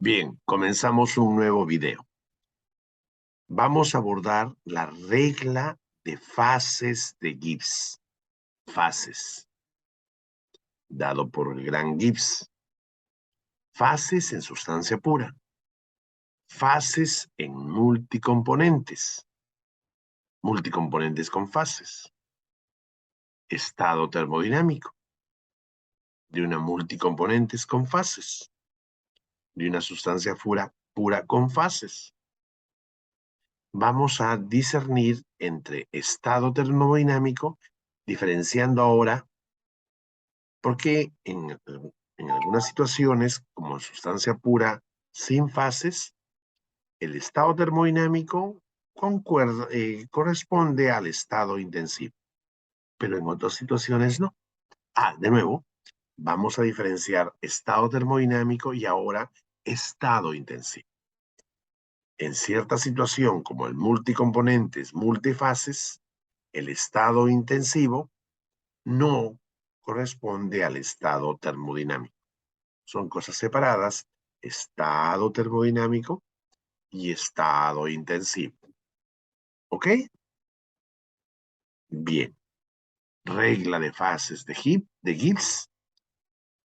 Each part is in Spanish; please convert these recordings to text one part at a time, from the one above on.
Bien, comenzamos un nuevo video. Vamos a abordar la regla de fases de Gibbs. Fases, dado por el gran Gibbs. Fases en sustancia pura. Fases en multicomponentes. Multicomponentes con fases. Estado termodinámico de una multicomponentes con fases. De una sustancia pura con fases. Vamos a discernir entre estado termodinámico, diferenciando ahora, porque en algunas situaciones, como en sustancia pura sin fases, el estado termodinámico corresponde al estado intensivo, pero en otras situaciones no. De nuevo, vamos a diferenciar estado termodinámico y ahora estado intensivo. En cierta situación, como el multicomponentes, multifases, el estado intensivo no corresponde al estado termodinámico. Son cosas separadas, estado termodinámico y estado intensivo. ¿Ok? Bien. Regla de fases de Gibbs.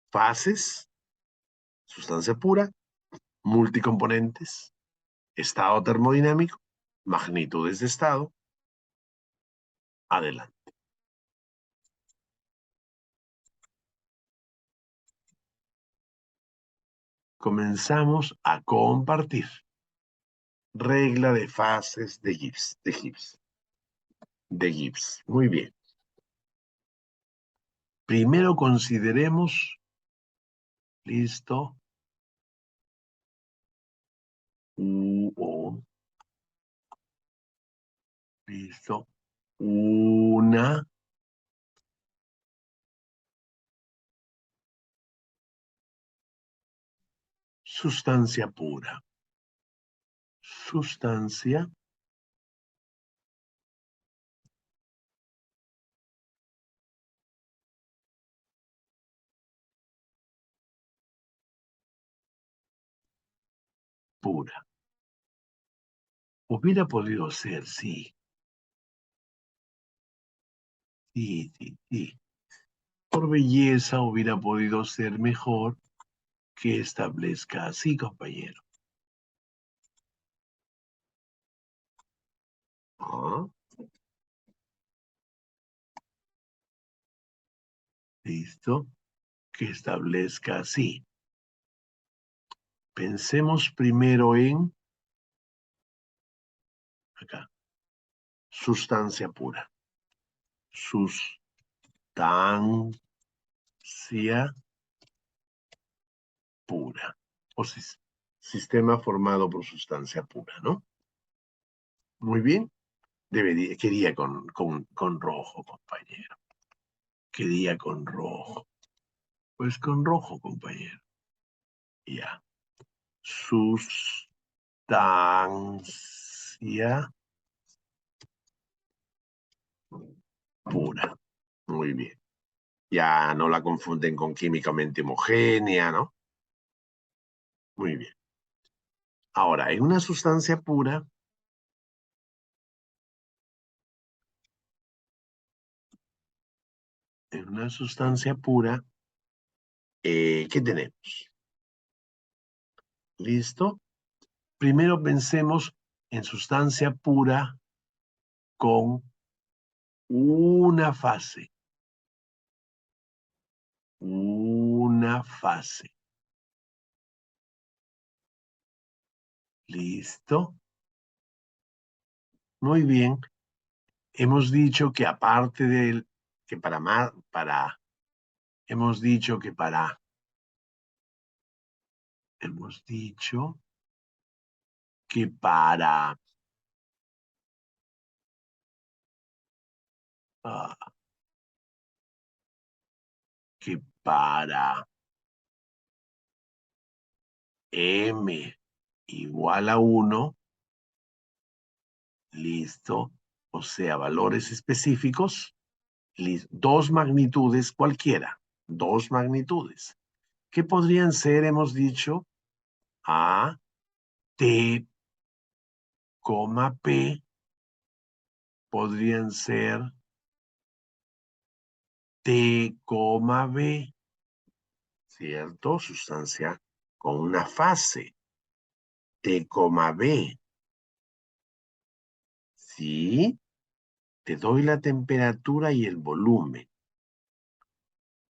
Fases, sustancia pura, multicomponentes, estado termodinámico, magnitudes de estado. Adelante. Comenzamos a compartir. Regla de fases de Gibbs. Muy bien. Primero consideremos, listo, listo, una sustancia pura. Sustancia pura. Hubiera podido ser, sí. Sí. Por belleza hubiera podido ser mejor que establezca así, compañero. Listo. Que establezca así. Pensemos primero en, acá, sustancia pura. Sustancia pura. O sistema formado por sustancia pura, ¿no? Muy bien. Quería con rojo, compañero. Quería con rojo. Pues con rojo, compañero. Ya. Sustancia pura. Muy bien. Ya no la confunden con químicamente homogénea, ¿no? Muy bien. Ahora, en una sustancia pura, ¿qué tenemos? ¿Listo? Primero pensemos en sustancia pura con una fase. Una fase. ¿Listo? Muy bien. Hemos dicho que aparte del, que hemos dicho que para ah, que para M igual a 1, listo, o sea, valores específicos, dos magnitudes cualquiera, dos magnitudes. ¿Qué podrían ser, hemos dicho? A, T, P, podrían ser T, B, ¿cierto? Sustancia con una fase. T, B. ¿Sí? Te doy la temperatura y el volumen.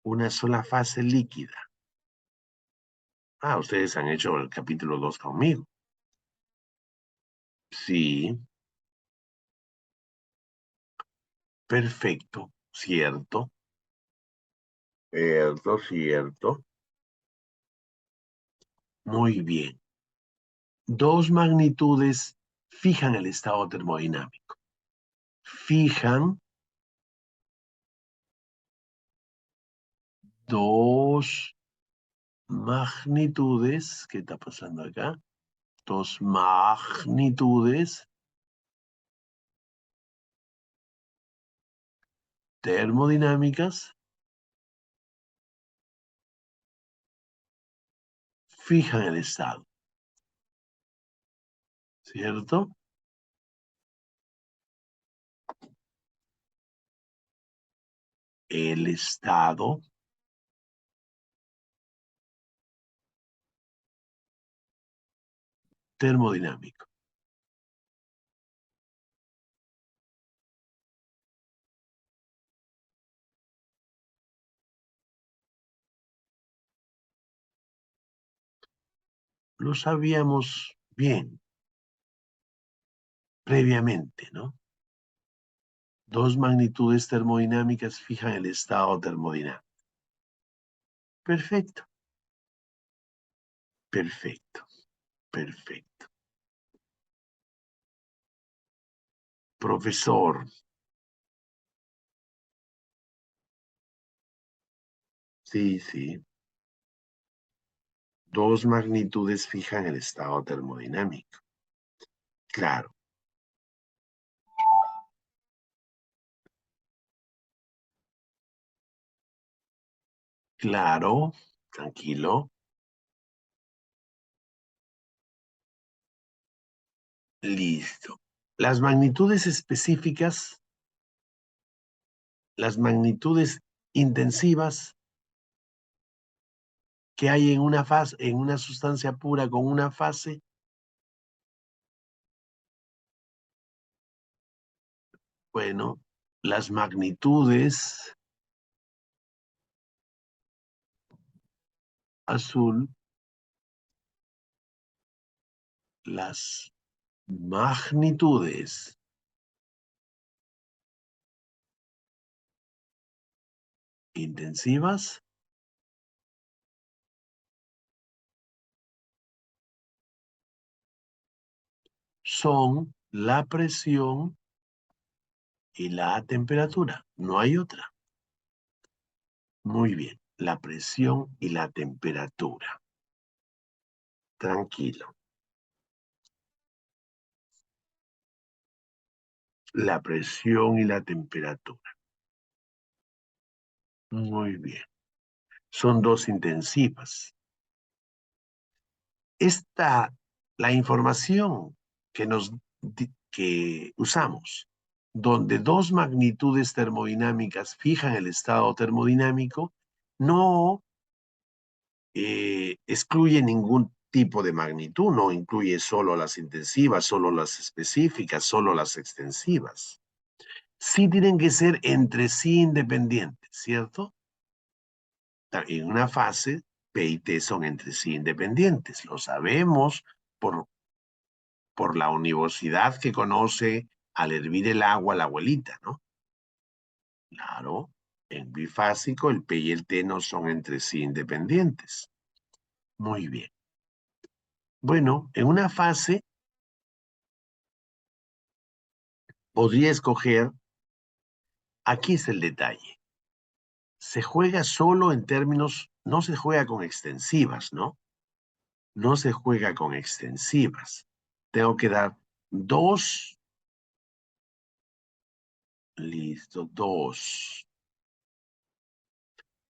Una sola fase líquida. Ah, ustedes han hecho el capítulo 2 conmigo. Sí, perfecto, cierto. Cierto, cierto. Muy bien. Dos magnitudes fijan el estado termodinámico. Fijan dos magnitudes. ¿Qué está pasando acá? Dos magnitudes termodinámicas fijan el estado. ¿Cierto? El estado termodinámico. Lo sabíamos bien previamente, ¿no? Dos magnitudes termodinámicas fijan el estado termodinámico. Perfecto, perfecto, perfecto. Profesor, sí, sí. Dos magnitudes fijan el estado termodinámico. Claro, claro, tranquilo. Listo. Las magnitudes específicas, las magnitudes intensivas que hay en una fase, en una sustancia pura con una fase, bueno, las magnitudes azul, las magnitudes intensivas son la presión y la temperatura. No hay otra. Muy bien. La presión y la temperatura. Tranquilo. La presión y la temperatura. Muy bien. Son dos intensivas. La información que usamos, donde dos magnitudes termodinámicas fijan el estado termodinámico, no excluye ningún tipo de magnitud, no incluye solo las intensivas, solo las específicas, solo las extensivas. Sí tienen que ser entre sí independientes, ¿cierto? En una fase, P y T son entre sí independientes. Lo sabemos por la univocidad que conoce al hervir el agua la abuelita, ¿no? Claro, en bifásico el P y el T no son entre sí independientes. Muy bien. Bueno, en una fase podría escoger, aquí es el detalle, se juega solo en términos, no se juega con extensivas, ¿no? No se juega con extensivas. Tengo que dar dos, listo, dos.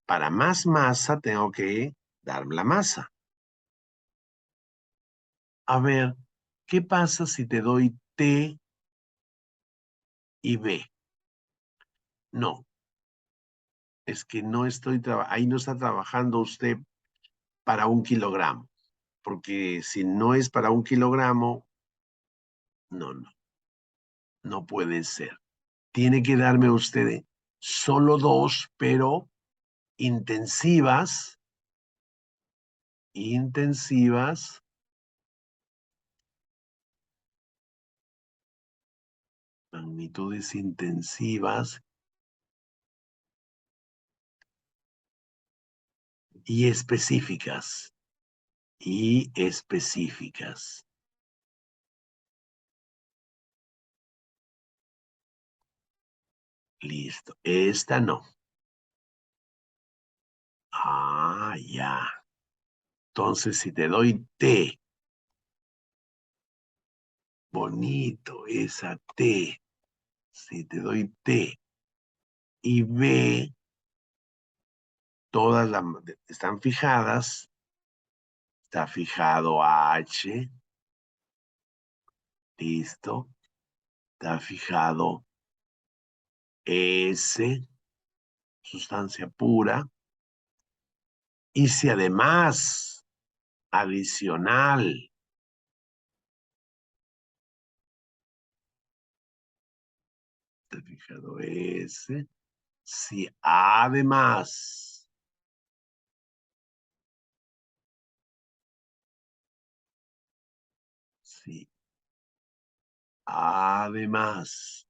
Para más masa tengo que dar la masa. A ver, ¿qué pasa si te doy T y B? No, es que no estoy ahí no está trabajando usted para 1 kilogramo, porque si no es para 1 kilogramo, no puede ser. Tiene que darme usted solo 2, pero intensivas, magnitudes intensivas y específicas, Listo. Esta no. Ah, ya. Entonces, si te doy T, bonito, esa T. Si te doy T y B, todas están fijadas. Está fijado H. Listo. Está fijado S, sustancia pura. Y si además, adicional, está fijado S, si además si además,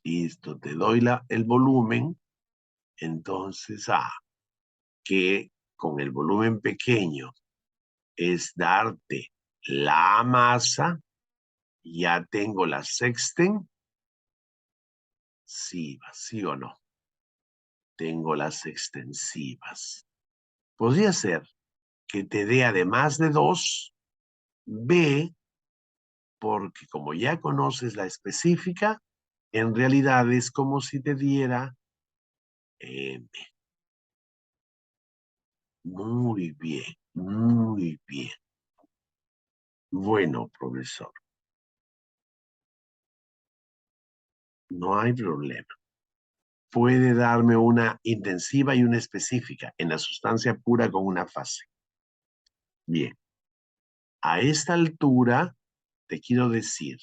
listo, te doy el volumen, entonces que con el volumen pequeño es darte la masa, ya tengo la sexten, sí o no, tengo las extensivas. Podría ser que te dé además de 2, B, porque como ya conoces la específica, en realidad es como si te diera M. Muy bien, muy bien. Bueno, profesor, no hay problema. Puede darme una intensiva y una específica en la sustancia pura con una fase. Bien, a esta altura te quiero decir,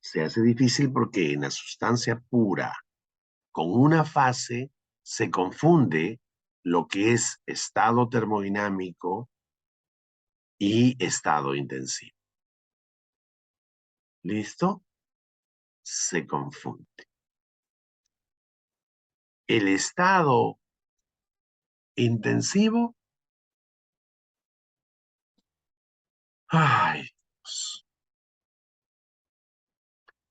se hace difícil porque en la sustancia pura con una fase se confunde lo que es estado termodinámico y estado intensivo. ¿Listo? Se confunde. El estado intensivo, ay, Dios,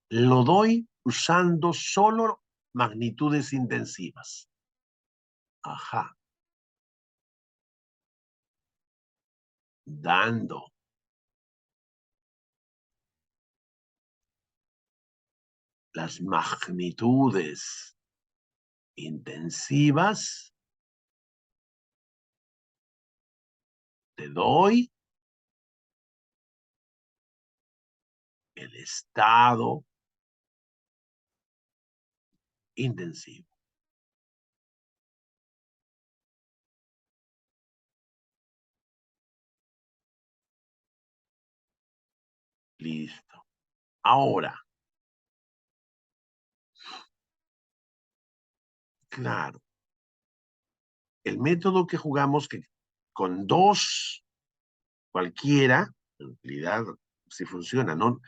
lo doy usando solo magnitudes intensivas. Ajá. Dando las magnitudes intensivas, te doy el estado intensivo. Listo. Ahora, claro, el método que jugamos que con 2 cualquiera, en realidad si funciona, ¿no?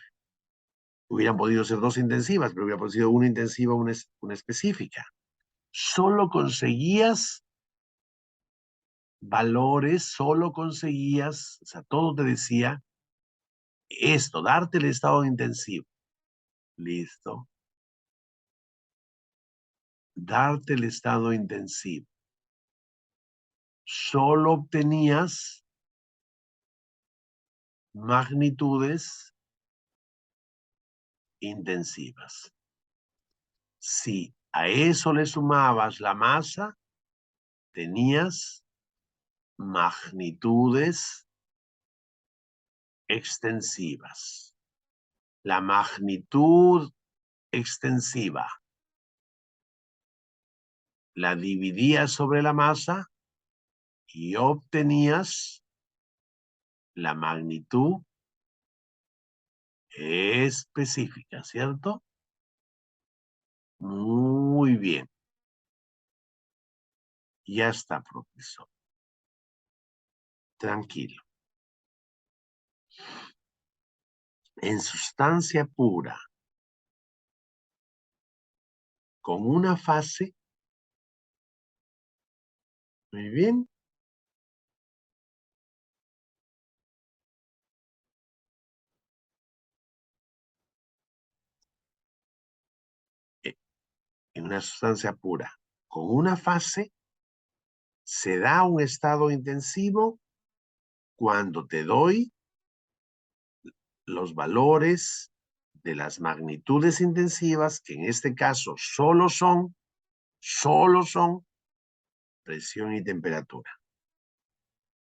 Hubieran podido ser 2 intensivas, pero hubiera sido una intensiva, una específica. Solo conseguías valores, solo conseguías, o sea, todo te decía esto, darte el estado intensivo. Listo. Darte el estado intensivo. Solo obtenías magnitudes intensivas. Si a eso le sumabas la masa, tenías magnitudes extensivas. La magnitud extensiva la dividías sobre la masa y obtenías la magnitud específica, ¿cierto? Muy bien. Ya está, profesor. Tranquilo. En sustancia pura, con una fase, muy bien, en una sustancia pura, con una fase, se da un estado intensivo cuando te doy los valores de las magnitudes intensivas, que en este caso solo son presión y temperatura.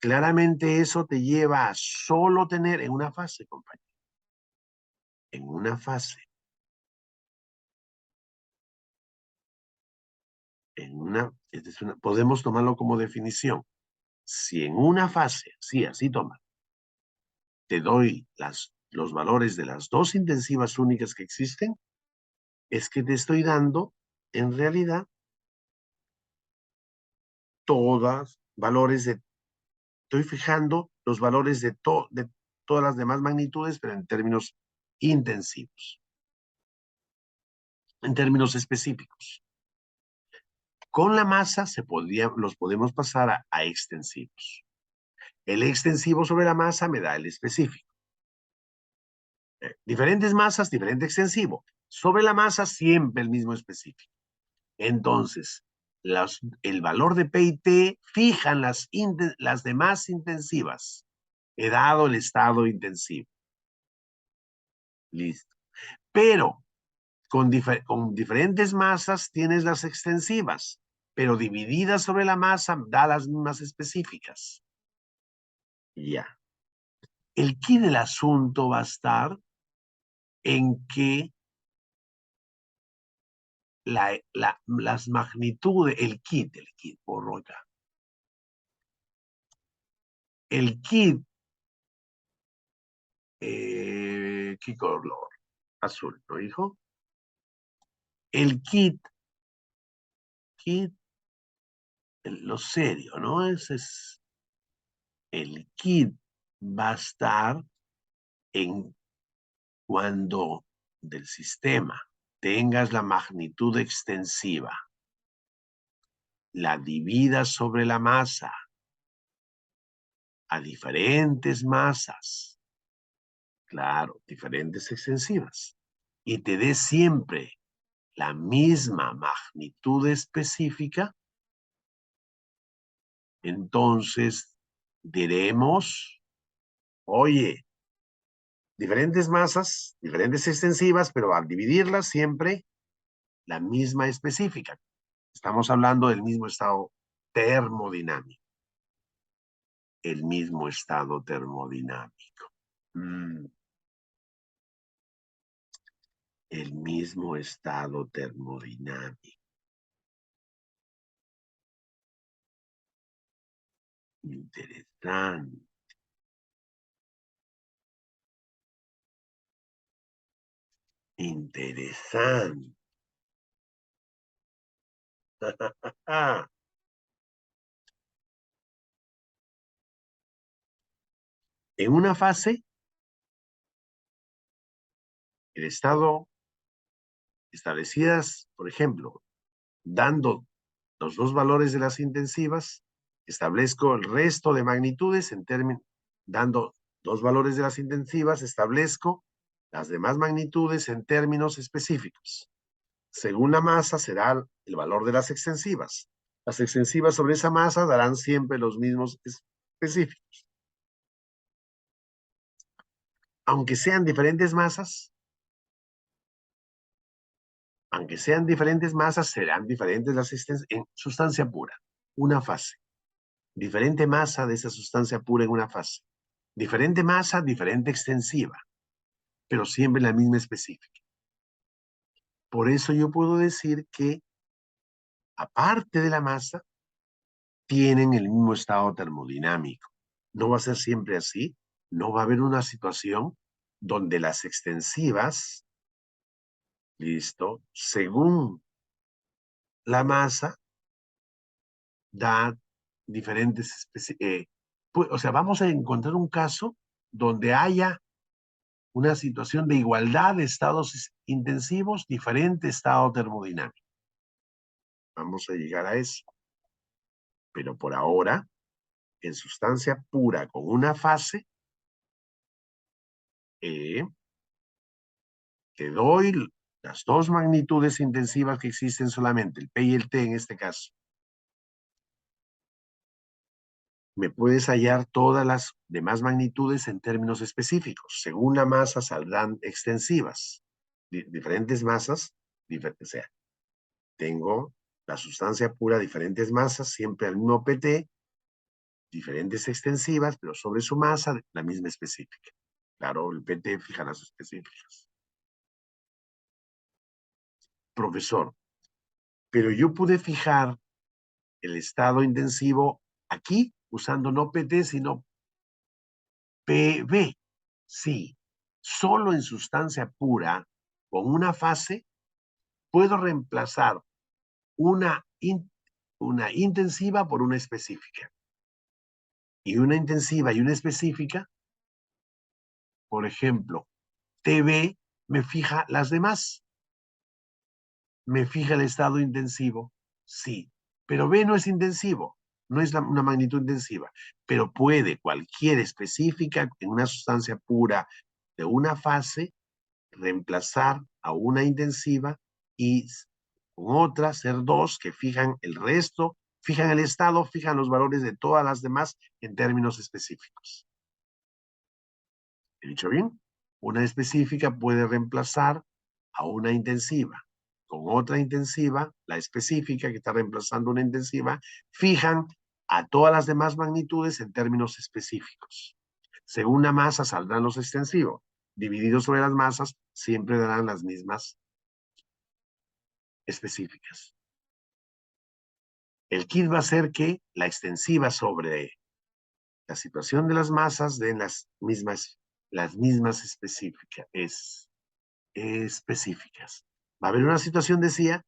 Claramente eso te lleva a solo tener en una fase, compañero. En una fase. Podemos tomarlo como definición. Si en una fase, sí, así toma, te doy los valores de las dos intensivas únicas que existen, es que te estoy dando, en realidad, estoy fijando los valores de todas las demás magnitudes, pero en términos intensivos, en términos específicos. Con la masa los podemos pasar a extensivos. El extensivo sobre la masa me da el específico. Diferentes masas, diferente extensivo. Sobre la masa, siempre el mismo específico. Entonces, el valor de P y T fijan las demás intensivas. He dado el estado intensivo. Listo. Pero con diferentes masas tienes las extensivas, pero divididas sobre la masa da las mismas específicas. Ya. El quid del asunto va a estar en que las magnitudes, borro acá. El kit, ¿qué color? Azul, ¿no, hijo? El kit, lo serio, ¿no? Ese es, el kit va a estar en cuando del sistema tengas la magnitud extensiva, la dividas sobre la masa a diferentes masas, claro, diferentes extensivas, y te dé siempre la misma magnitud específica, entonces diremos, oye, diferentes masas, diferentes extensivas, pero al dividirlas siempre la misma específica. Estamos hablando del mismo estado termodinámico. El mismo estado termodinámico. El mismo estado termodinámico. Interesante. Interesante. En una fase, el estado establecidas, por ejemplo, dando los dos valores de las intensivas, establezco el resto de magnitudes en términos, dando dos valores de las intensivas, establezco las demás magnitudes en términos específicos. Según la masa será el valor de las extensivas. Las extensivas sobre esa masa darán siempre los mismos específicos. Aunque sean diferentes masas, serán diferentes las extensivas en sustancia pura, una fase. Diferente masa de esa sustancia pura en una fase. Diferente masa, diferente extensiva, pero siempre la misma específica. Por eso yo puedo decir que, aparte de la masa, tienen el mismo estado termodinámico. No va a ser siempre así. No va a haber una situación donde las extensivas, listo, según la masa, da diferentes o sea, vamos a encontrar un caso donde haya una situación de igualdad de estados intensivos, diferente estado termodinámico. Vamos a llegar a eso. Pero por ahora, en sustancia pura con una fase, te doy las dos magnitudes intensivas que existen solamente, el P y el T en este caso. Me puedes hallar todas las demás magnitudes en términos específicos. Según la masa saldrán extensivas. Diferentes masas, o sea, tengo la sustancia pura, diferentes masas, siempre al mismo PT, diferentes extensivas, pero sobre su masa, la misma específica. Claro, el PT fija las específicas. Profesor, pero yo pude fijar el estado intensivo aquí, usando no PT, sino PB. Sí, solo en sustancia pura, con una fase, puedo reemplazar una, una intensiva por una específica. Y una intensiva y una específica, por ejemplo, TB me fija las demás. ¿Me fija el estado intensivo? Sí, pero B no es intensivo, no es una magnitud intensiva, pero puede cualquier específica en una sustancia pura de una fase reemplazar a una intensiva y con otra ser dos que fijan el resto, fijan el estado, fijan los valores de todas las demás en términos específicos. ¿He dicho bien? Una específica puede reemplazar a una intensiva. Con otra intensiva, la específica que está reemplazando una intensiva, fijan a todas las demás magnitudes en términos específicos. Según la masa saldrán los extensivos. Divididos sobre las masas, siempre darán las mismas específicas. El kit va a ser que la extensiva sobre la situación de las masas den las mismas específicas. Va a haber una situación, decía,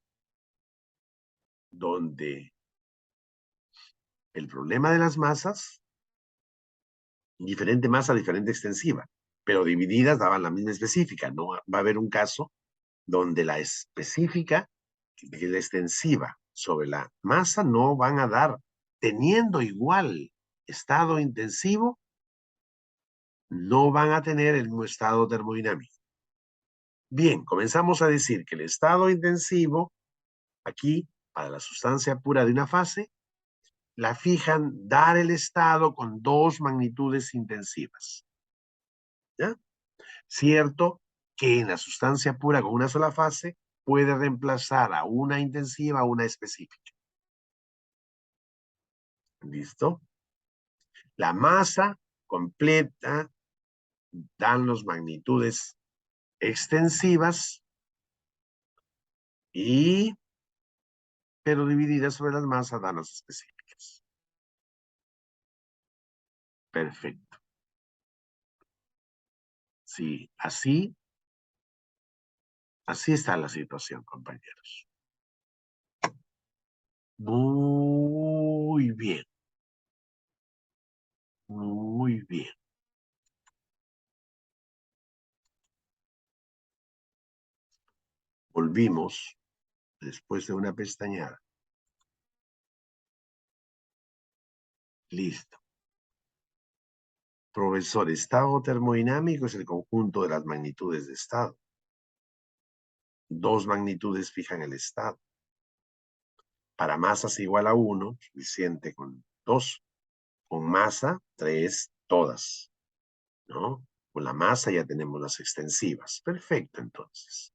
donde el problema de las masas, diferente masa, diferente extensiva, pero divididas daban la misma específica. No va a haber un caso donde la específica y la extensiva sobre la masa no van a dar, teniendo igual estado intensivo, no van a tener el mismo estado termodinámico. Bien, comenzamos a decir que el estado intensivo, aquí, para la sustancia pura de una fase, la fijan dar el estado con dos magnitudes intensivas. ¿Ya? Cierto que en la sustancia pura con una sola fase puede reemplazar a una intensiva a una específica. ¿Listo? La masa completa dan las magnitudes extensivas y, pero divididas sobre las masas dan las específicas. Perfecto. Sí, así está la situación, compañeros. Muy bien, muy bien. Volvimos después de una pestañeada. Listo. Profesor, estado termodinámico es el conjunto de las magnitudes de estado. Dos magnitudes fijan el estado. Para masas igual a 1, suficiente con 2. Con masa, 3, todas. ¿No? Con la masa ya tenemos las extensivas. Perfecto, entonces.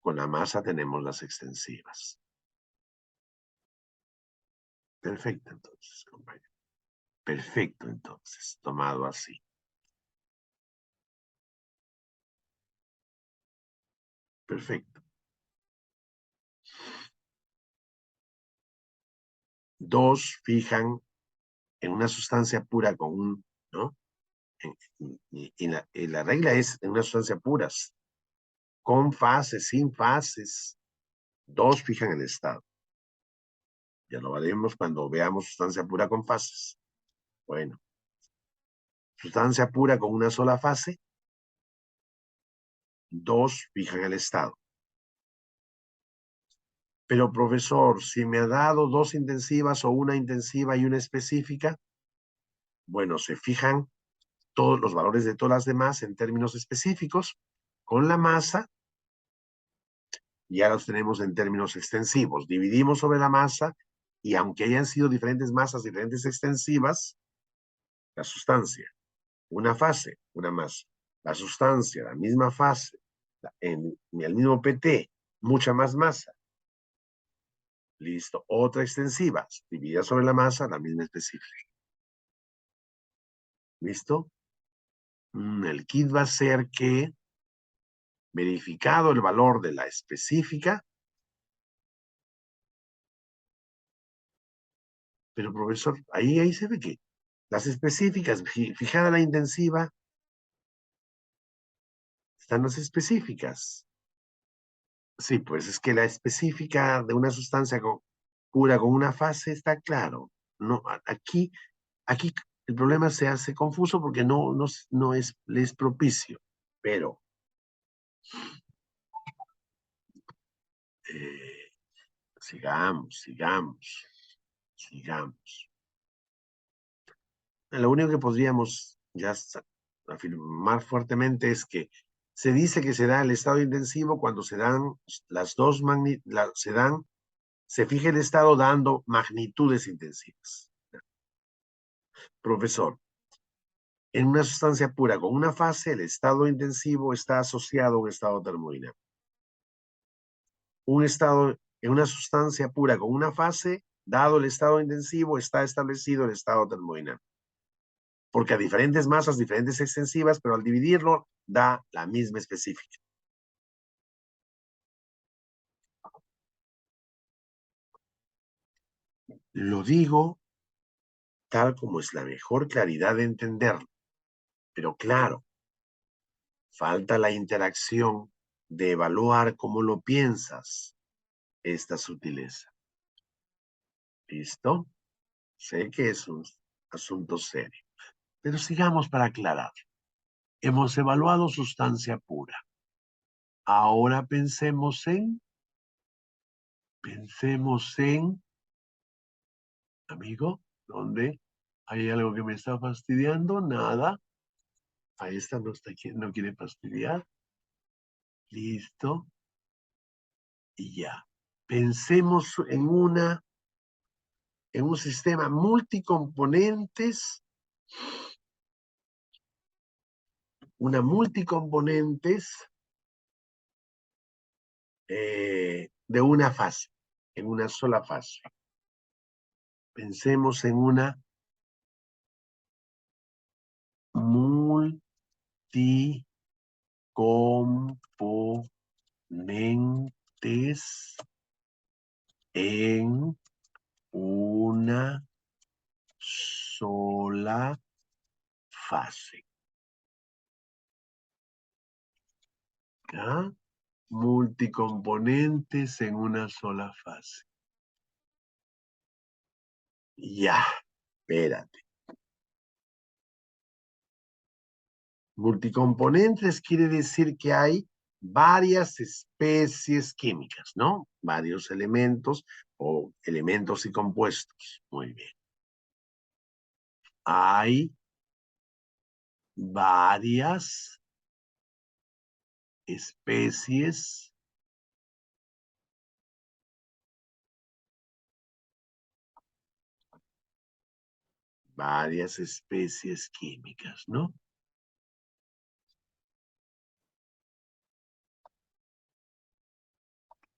Con la masa tenemos las extensivas. Perfecto, entonces, compañero. Perfecto, entonces, tomado así. Perfecto. Dos fijan en una sustancia pura con un, ¿no? Y la regla es en una sustancia puras, con fases, sin fases. Dos fijan el estado. Ya lo veremos cuando veamos sustancia pura con fases. Bueno, sustancia pura con una sola fase, dos fijan el estado. Pero profesor, si me ha dado dos intensivas o una intensiva y una específica, bueno, se fijan todos los valores de todas las demás en términos específicos con la masa, ya los tenemos en términos extensivos. Dividimos sobre la masa y aunque hayan sido diferentes masas, diferentes extensivas, la sustancia, una fase, una masa. La sustancia, la misma fase, en el mismo PT, mucha más masa. Listo. Otra extensiva, dividida sobre la masa, la misma específica. ¿Listo? El kit va a ser que, verificado el valor de la específica, pero profesor, ahí se ve que las específicas, fijada la intensiva, están las específicas. Sí, pues es que la específica de una sustancia pura con una fase está claro. No, aquí el problema se hace confuso porque no es propicio. Pero eh, sigamos. Lo único que podríamos ya afirmar fuertemente es que se dice que se da el estado intensivo cuando se dan las dos se fija el estado dando magnitudes intensivas. Profesor, en una sustancia pura con una fase, el estado intensivo está asociado a un estado termodinámico. En una sustancia pura con una fase, dado el estado intensivo, está establecido el estado termodinámico. Porque a diferentes masas, diferentes extensivas, pero al dividirlo, da la misma específica. Lo digo tal como es la mejor claridad de entenderlo. Pero claro, falta la interacción de evaluar cómo lo piensas, esta sutileza. ¿Listo? Sé que es un asunto serio, pero sigamos para aclarar. Hemos evaluado sustancia pura. Ahora pensemos en, amigo, ¿dónde? ¿Hay algo que me está fastidiando? Nada. Ahí está, no quiere fastidiar. Listo. Y ya. Pensemos en un sistema multicomponentes, una multicomponentes de una fase, en una sola fase. Pensemos en una multicomponentes en una sola fase. ¿Ya? Multicomponentes en una sola fase. Ya, espérate. Multicomponentes quiere decir que hay varias especies químicas, ¿no? Varios elementos o elementos y compuestos. Muy bien. Hay varias especies químicas, ¿no?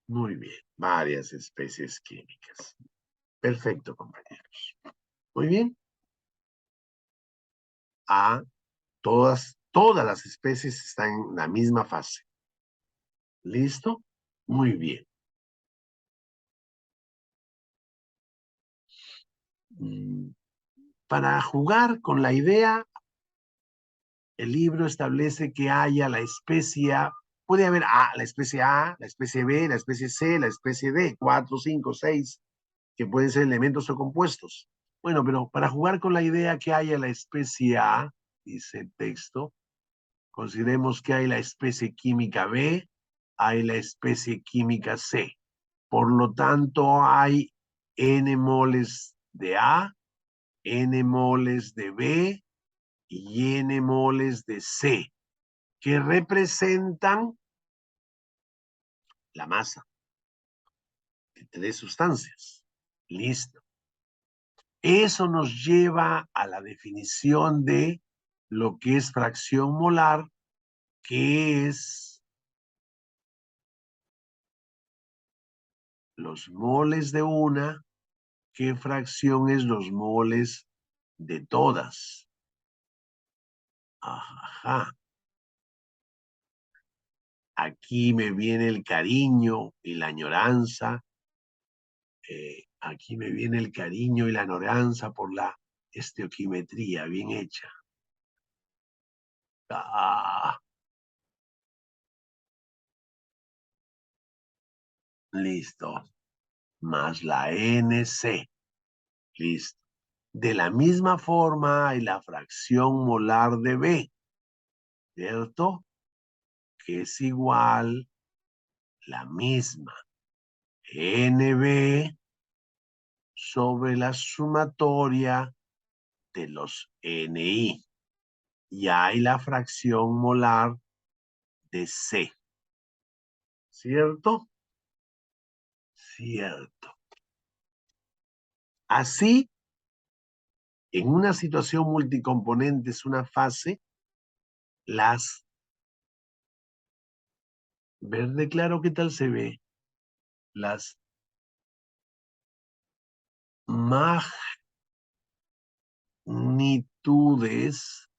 Muy bien, varias especies químicas. Perfecto, compañeros. Muy bien. Todas las especies están en la misma fase. ¿Listo? Muy bien. Para jugar con la idea, el libro establece que haya la especie A. Puede haber la especie A, la especie B, la especie C, la especie D, 4, 5, 6, que pueden ser elementos o compuestos. Bueno, pero para jugar con la idea que haya la especie A, dice el texto, consideremos que hay la especie química B, hay la especie química C. Por lo tanto, hay N moles de A, N moles de B y N moles de C, que representan la masa de tres sustancias. Listo. Eso nos lleva a la definición de lo que es fracción molar, que es los moles de una, ¿qué fracción es los moles de todas? Ajá. Aquí me viene el cariño y la añoranza. Aquí me viene el cariño y la añoranza por la estequiometría bien hecha. Listo. Más la NC. Listo. De la misma forma hay la fracción molar de B, ¿cierto? Que es igual la misma NB sobre la sumatoria de los NI. Y hay la fracción molar de C. ¿Cierto? Cierto. Así, en una situación multicomponente es una fase, las verde claro, ¿qué tal se ve? Las magnitudes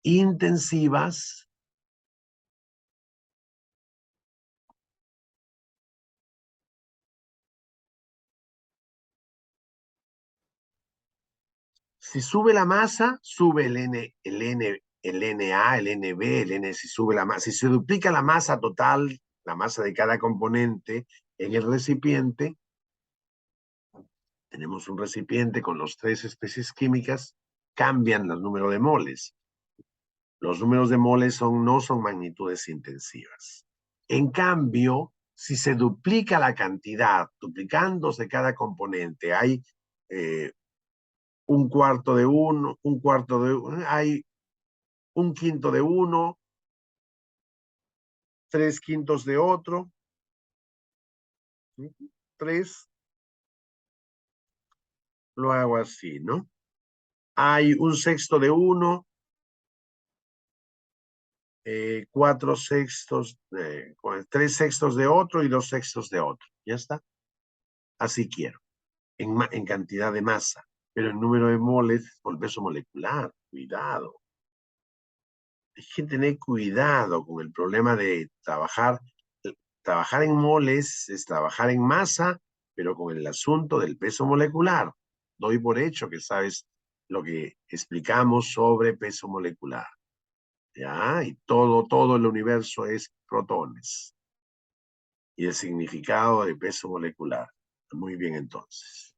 intensivas si sube la masa, sube el NA, el NB, el N, si sube la masa, si se duplica la masa total, la masa de cada componente en el recipiente, tenemos un recipiente con las tres especies químicas, cambian los números de moles. Los números de moles no son magnitudes intensivas. En cambio, si se duplica la cantidad, duplicándose cada componente, hay un cuarto de uno, hay un quinto de uno, 3/5 de otro, 3, lo hago así, ¿no? Hay un sexto de uno, 4/6, 3/6 de otro y 2/6 de otro. ¿Ya está? Así quiero, en cantidad de masa, pero el número de moles por peso molecular. Cuidado. Hay que tener cuidado con el problema de trabajar. Trabajar en moles es trabajar en masa, pero con el asunto del peso molecular. Doy por hecho que sabes lo que explicamos sobre peso molecular. ¿Ya? Y todo el universo es protones. Y el significado de peso molecular. Muy bien, entonces.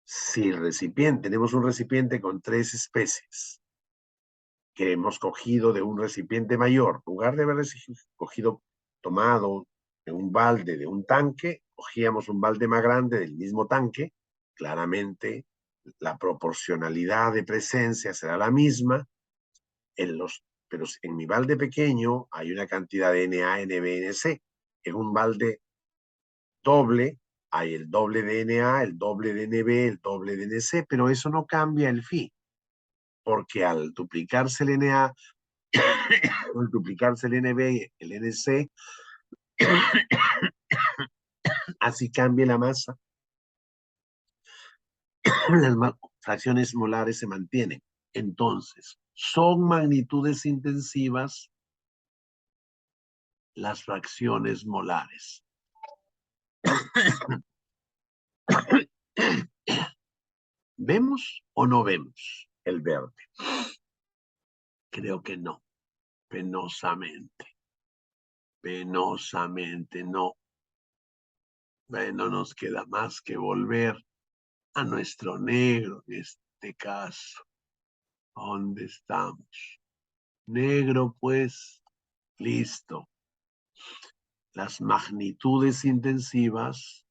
Si el recipiente, tenemos un recipiente con 3 especies que hemos cogido de un recipiente mayor, en lugar de haber tomado en un balde de un tanque, cogíamos un balde más grande del mismo tanque, claramente la proporcionalidad de presencia será la misma, pero en mi balde pequeño hay una cantidad de Na, Nb, Nc. En un balde doble hay el doble de Na, el doble de Nb, el doble de Nc, pero eso no cambia el phi, porque al duplicarse el Na multiplicarse el NB, el NC, así cambie la masa, las fracciones molares se mantienen. Entonces, son magnitudes intensivas las fracciones molares. ¿Vemos o no vemos el verde? Creo que no. Penosamente. Penosamente no. Bueno, nos queda más que volver a nuestro negro en este caso. ¿Dónde estamos? Negro, pues, listo. Las magnitudes intensivas,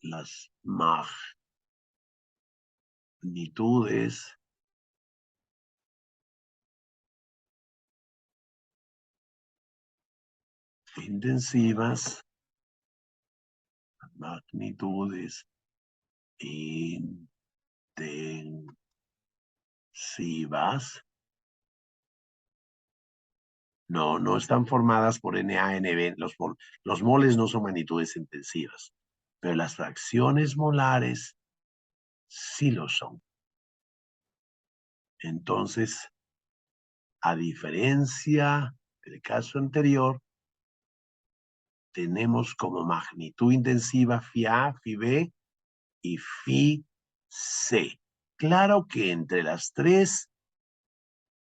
las magnitudes intensivas, magnitudes intensivas, no están formadas por NaNB. Los moles no son magnitudes intensivas, pero las fracciones molares sí lo son. Entonces, a diferencia del caso anterior, tenemos como magnitud intensiva phi A, phi B y phi C. Claro que entre las tres,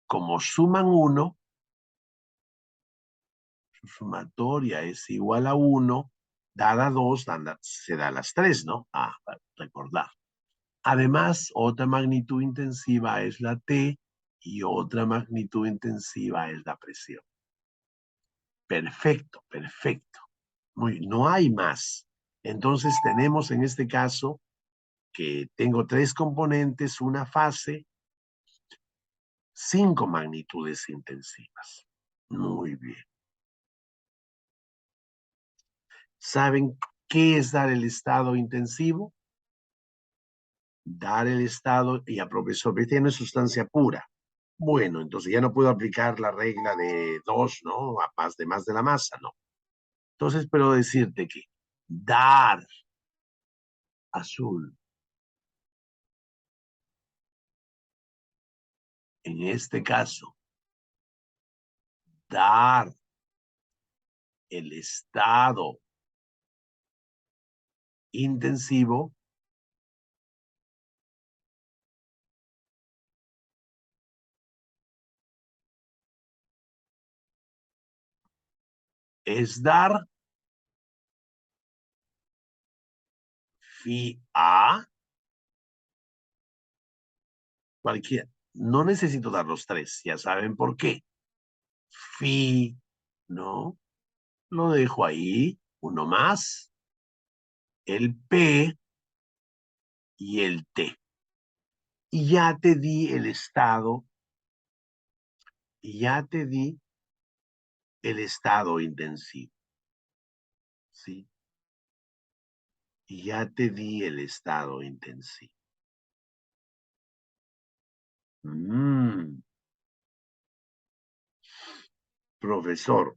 como suman 1, su sumatoria es igual a 1, dada 2, se da las 3, ¿no? Para recordar. Además, otra magnitud intensiva es la T y otra magnitud intensiva es la presión. Perfecto, perfecto. No hay más. Entonces tenemos en este caso que tengo 3 componentes, una fase, 5 magnitudes intensivas. Muy bien. ¿Saben qué es dar el estado intensivo? Dar el estado, y profesor, tiene sustancia pura. Bueno, entonces ya no puedo aplicar la regla de 2, ¿no? A más de la masa, ¿no? Entonces, pero decirte que dar azul, en este caso, dar el estado intensivo es dar phi A, cualquiera. No necesito dar los 3, ya saben por qué. Phi, ¿no? Lo dejo ahí, uno más, el P y el T. Y ya te di el estado, y ya te di el estado intensivo, ¿sí? Y ya te di el estado intensivo. Profesor,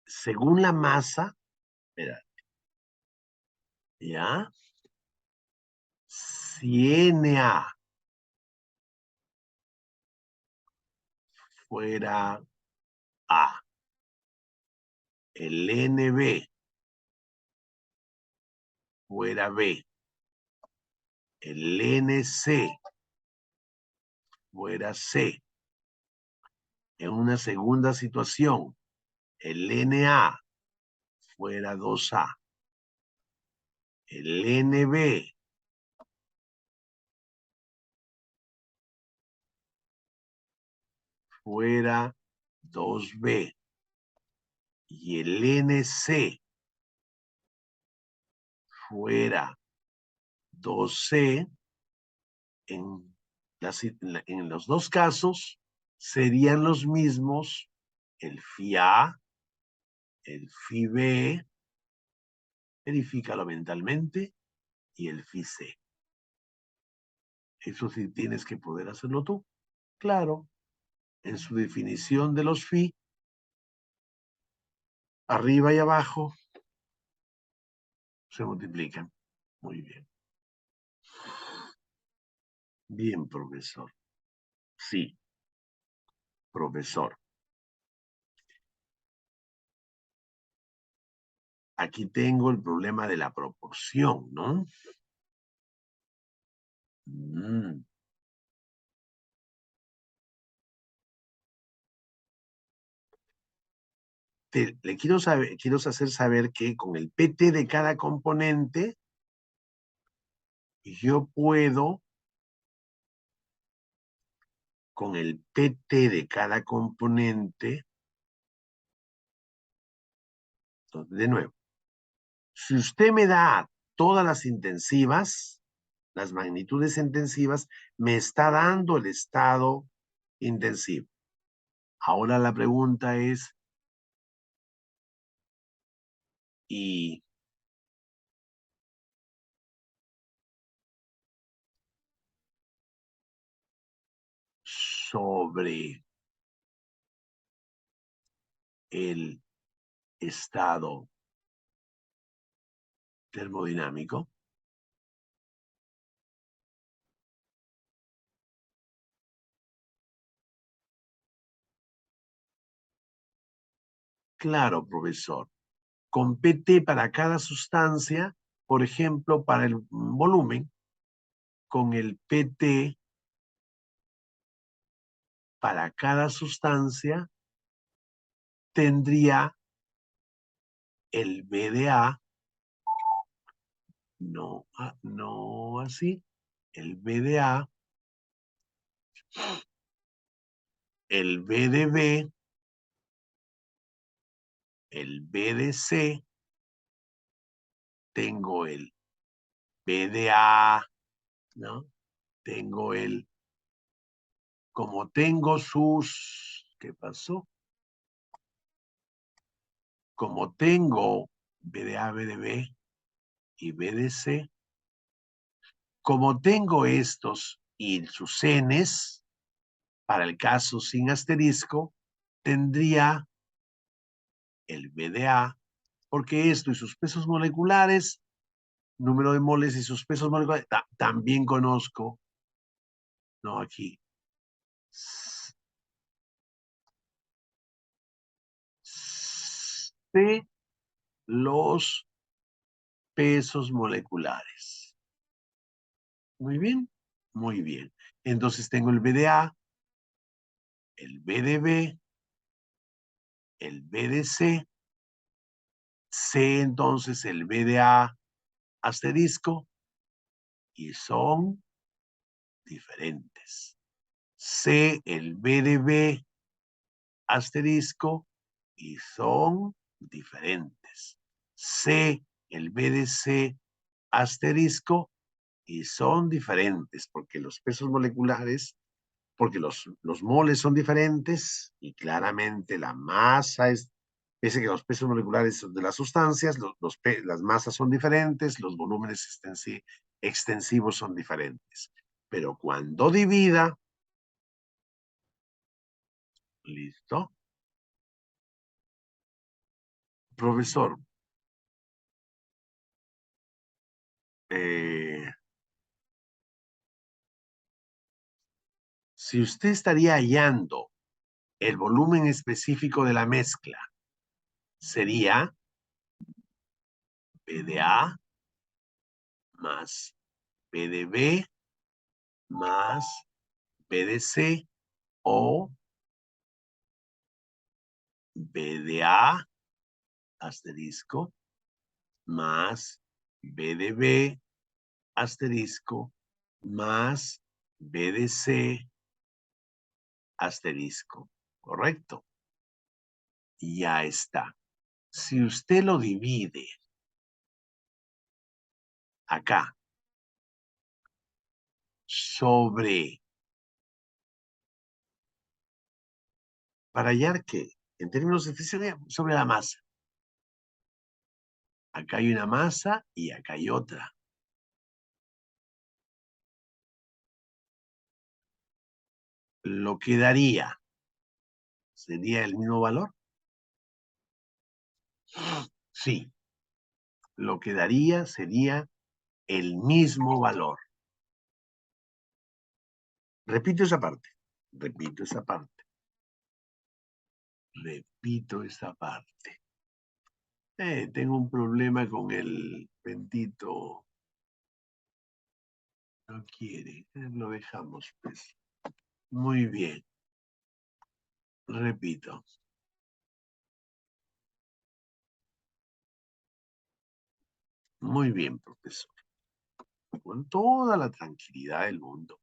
según la masa, espérate, ¿ya? Si Na fuera A, el NB fuera B, el NC fuera C, en una segunda situación, el Na fuera 2A, el NB fuera 2B y el NC fuera 2C, en los dos casos serían los mismos el phi A, el phi B, verifícalo mentalmente, y el phi C. Eso sí tienes que poder hacerlo tú. Claro, en su definición de los phi, arriba y abajo se multiplican. Muy bien. Bien, profesor. Sí, profesor. Aquí tengo el problema de la proporción, ¿no? Mm. Le quiero hacer saber que con el PT de cada componente, yo puedo, con el PT de cada componente, de nuevo, si usted me da todas las intensivas, las magnitudes intensivas, me está dando el estado intensivo. Ahora la pregunta es, ¿y sobre el estado termodinámico? Claro, profesor. Con PT para cada sustancia, por ejemplo, para el volumen, con el PT para cada sustancia, tendría el BDA, no, no así, el BDA, el BDB, el BDC, tengo el BDA, ¿no? Tengo el, como tengo sus, ¿qué pasó? Como tengo BDA, BDB y BDC, como tengo estos y sus Ns, para el caso sin asterisco, tendría el BDA, porque esto y sus pesos moleculares, número de moles y sus pesos moleculares, también conozco, no aquí, sé los pesos moleculares. Muy bien, muy bien. Entonces tengo el BDA, el BDB, el BDC, sé entonces el BDA asterisco y son diferentes. Sé el BDB asterisco y son diferentes. Sé el BDC asterisco y son diferentes porque los pesos moleculares, porque los moles son diferentes y claramente la masa es, pese a que los pesos moleculares de las sustancias, las masas son diferentes, los volúmenes extensivos son diferentes. Pero cuando divida, listo, profesor, eh, si usted estaría hallando el volumen específico de la mezcla, sería PDA más PDB más BDC o BDA asterisco más BDB asterisco más BDC asterisco. ¿Correcto? Ya está. Si usted lo divide acá sobre, para hallar que, en términos de fisiología, sobre la masa. Acá hay una masa y acá hay otra. lo que daría sería el mismo valor. Sí, lo que daría sería el mismo valor. Repito esa parte. Repito esa parte. Repito esa parte. Tengo un problema con el bendito. No quiere. Lo dejamos, pues. Muy bien. Repito. Muy bien, profesor. Con toda la tranquilidad del mundo.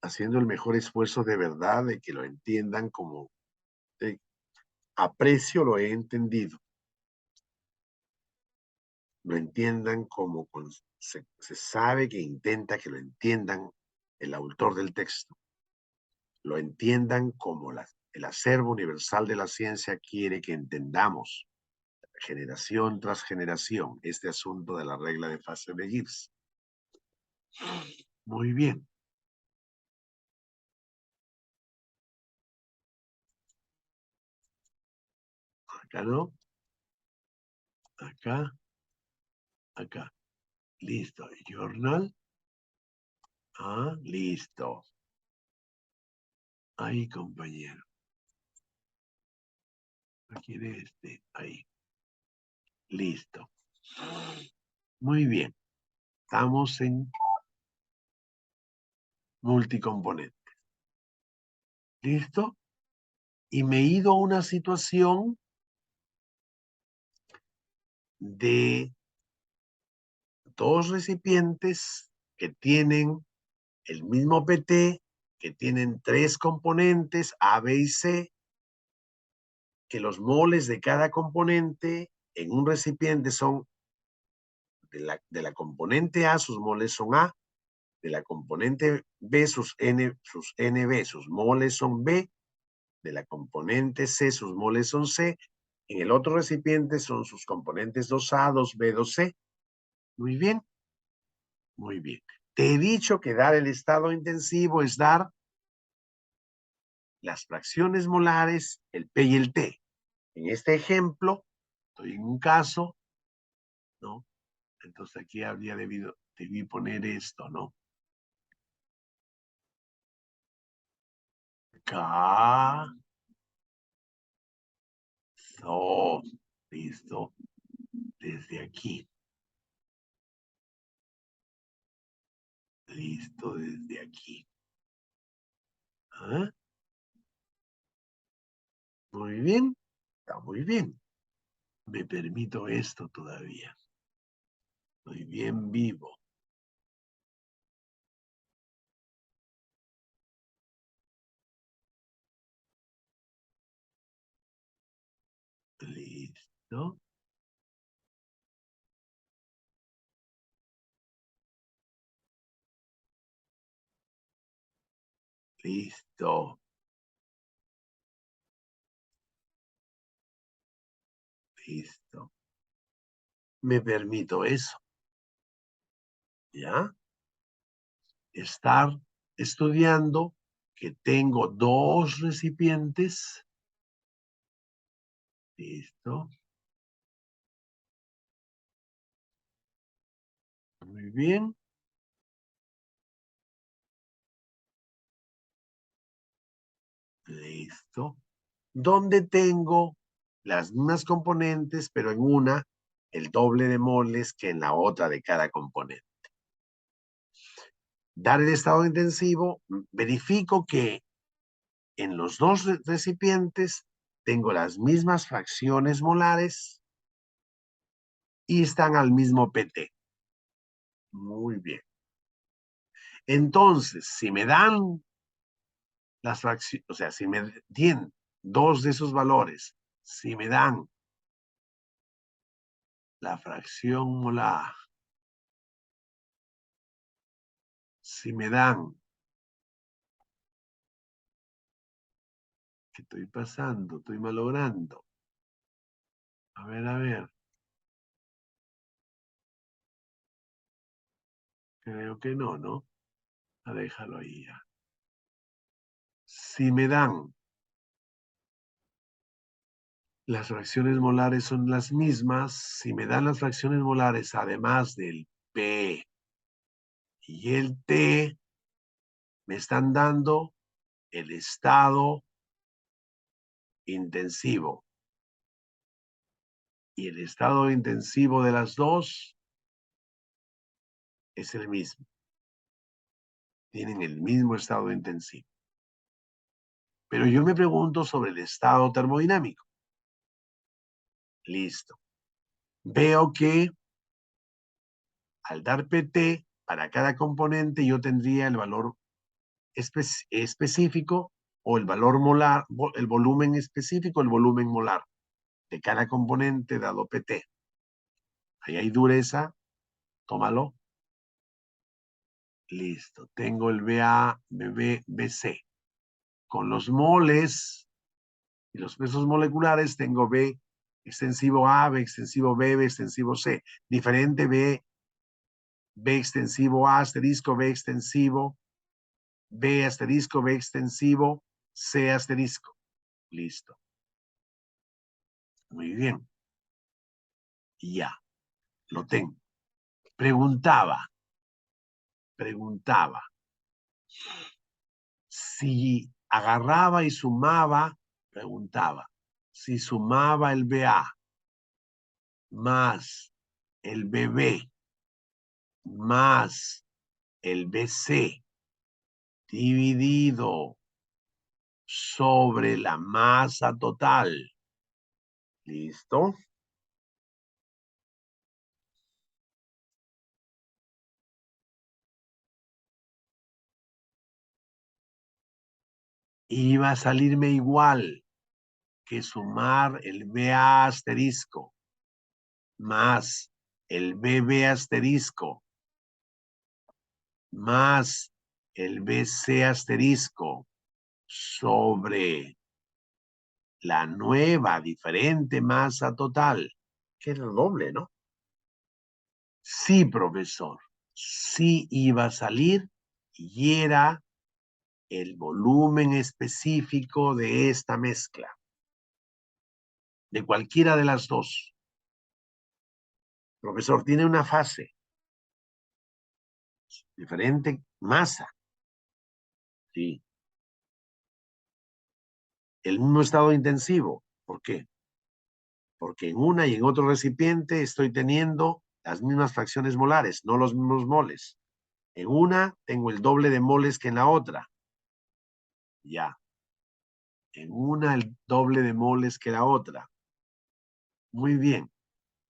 Haciendo el mejor esfuerzo de verdad de que lo entiendan como aprecio, lo he entendido. Lo entiendan como se sabe que intenta que lo entiendan el autor del texto. Lo entiendan como el acervo universal de la ciencia quiere que entendamos generación tras generación este asunto de la regla de fase de Gibbs. Muy bien. Acá no. Acá. Acá. Listo. Journal. Ah, listo. Ahí, compañero. Aquí en este. Ahí. Listo. Muy bien. Estamos en multicomponente. ¿Listo? Y me he ido a una situación de dos recipientes que tienen el mismo PT, que tienen tres componentes, A, B y C, que los moles de cada componente en un recipiente son de la componente A, sus moles son A, de la componente B, sus NB, sus moles son B, de la componente C, sus moles son C, en el otro recipiente son sus componentes 2A, 2B, 2C. Muy bien, muy bien. Te he dicho que dar el estado intensivo es dar las fracciones molares, el P y el T. En este ejemplo, estoy en un caso, ¿no? Entonces aquí debí poner esto, ¿no? K, so, listo, desde aquí. Listo, desde aquí. ¿Ah? Muy bien, está muy bien. Me permito esto todavía. Estoy bien vivo. Listo. Listo. Listo. Me permito eso. ¿Ya? Estar estudiando que tengo dos recipientes. Listo. Muy bien. Listo. Donde tengo las mismas componentes, pero en una el doble de moles que en la otra de cada componente. Dar el estado intensivo, verifico que en los dos recipientes tengo las mismas fracciones molares y están al mismo PT. Muy bien. Entonces, si me dan las fracciones, o sea, si me tienen dos de esos valores, si me dan la fracción molar, si me dan, ¿qué estoy pasando? Estoy malogrando. A ver, a ver. Creo que no, ¿no? Déjalo ahí ya. Si me dan las fracciones molares son las mismas, si me dan las fracciones molares además del P y el T, me están dando el estado intensivo. Y el estado intensivo de las dos es el mismo. Tienen el mismo estado intensivo. Pero yo me pregunto sobre el estado termodinámico. Listo. Veo que al dar PT para cada componente yo tendría el valor específico o el valor molar, el volumen específico, el volumen molar de cada componente dado PT. Ahí hay dureza, tómalo. Listo. Tengo el BA, BB, BC. Con los moles y los pesos moleculares tengo B extensivo A, B extensivo B, B extensivo C. Diferente B, B extensivo A asterisco, B extensivo, B asterisco, B extensivo, C asterisco. Listo. Muy bien. Ya, lo tengo. Preguntaba, si agarraba y sumaba, preguntaba, si sumaba el BA más el BB más el BC dividido sobre la masa total. ¿Listo? Iba a salirme igual que sumar el BA asterisco más el BB asterisco más el BC asterisco sobre la nueva diferente masa total, que es el doble, ¿no? Sí, profesor, sí iba a salir y era el volumen específico de esta mezcla, de cualquiera de las dos. Profesor, tiene una fase, diferente masa, sí. El mismo estado intensivo. ¿Por qué? Porque en una y en otro recipiente estoy teniendo las mismas fracciones molares, no los mismos moles. En una tengo el doble de moles que en la otra. Ya. En una el doble de moles que la otra. Muy bien.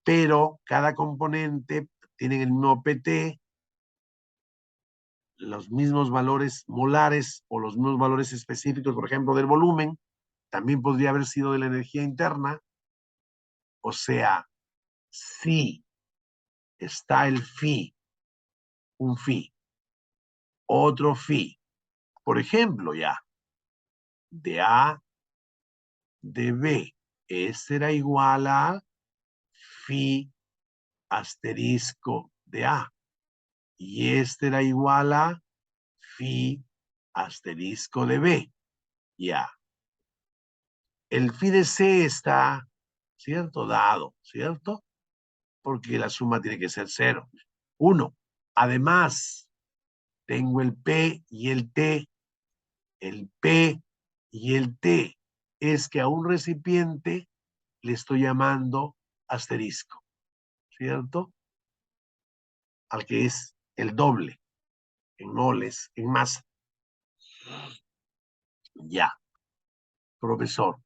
Pero cada componente tiene el mismo PT, los mismos valores molares o los mismos valores específicos, por ejemplo, del volumen. También podría haber sido de la energía interna. O sea, si está el phi, un phi, otro phi, por ejemplo, ya, de A, de B, este era igual a phi asterisco de A. Y este era igual a phi asterisco de B. Ya. El phi de C está, ¿cierto? Dado, ¿cierto? Porque la suma tiene que ser 0. 1. Además, tengo el P y el T. El P y el T es que a un recipiente le estoy llamando asterisco, ¿cierto? Al que es el doble en moles, en masa. Ya, profesor.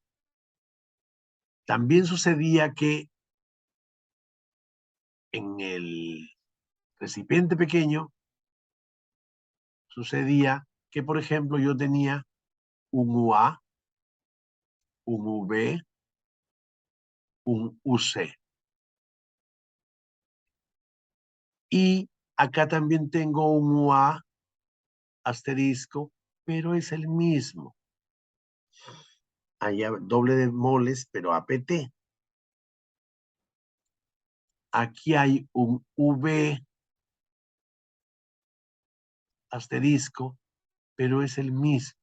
También sucedía que en el recipiente pequeño sucedía que, por ejemplo, yo tenía un UA, un UB, un UC. Y acá también tengo un UA asterisco, pero es el mismo. Allá doble de moles, pero APT. Aquí hay un V asterisco, pero es el mismo.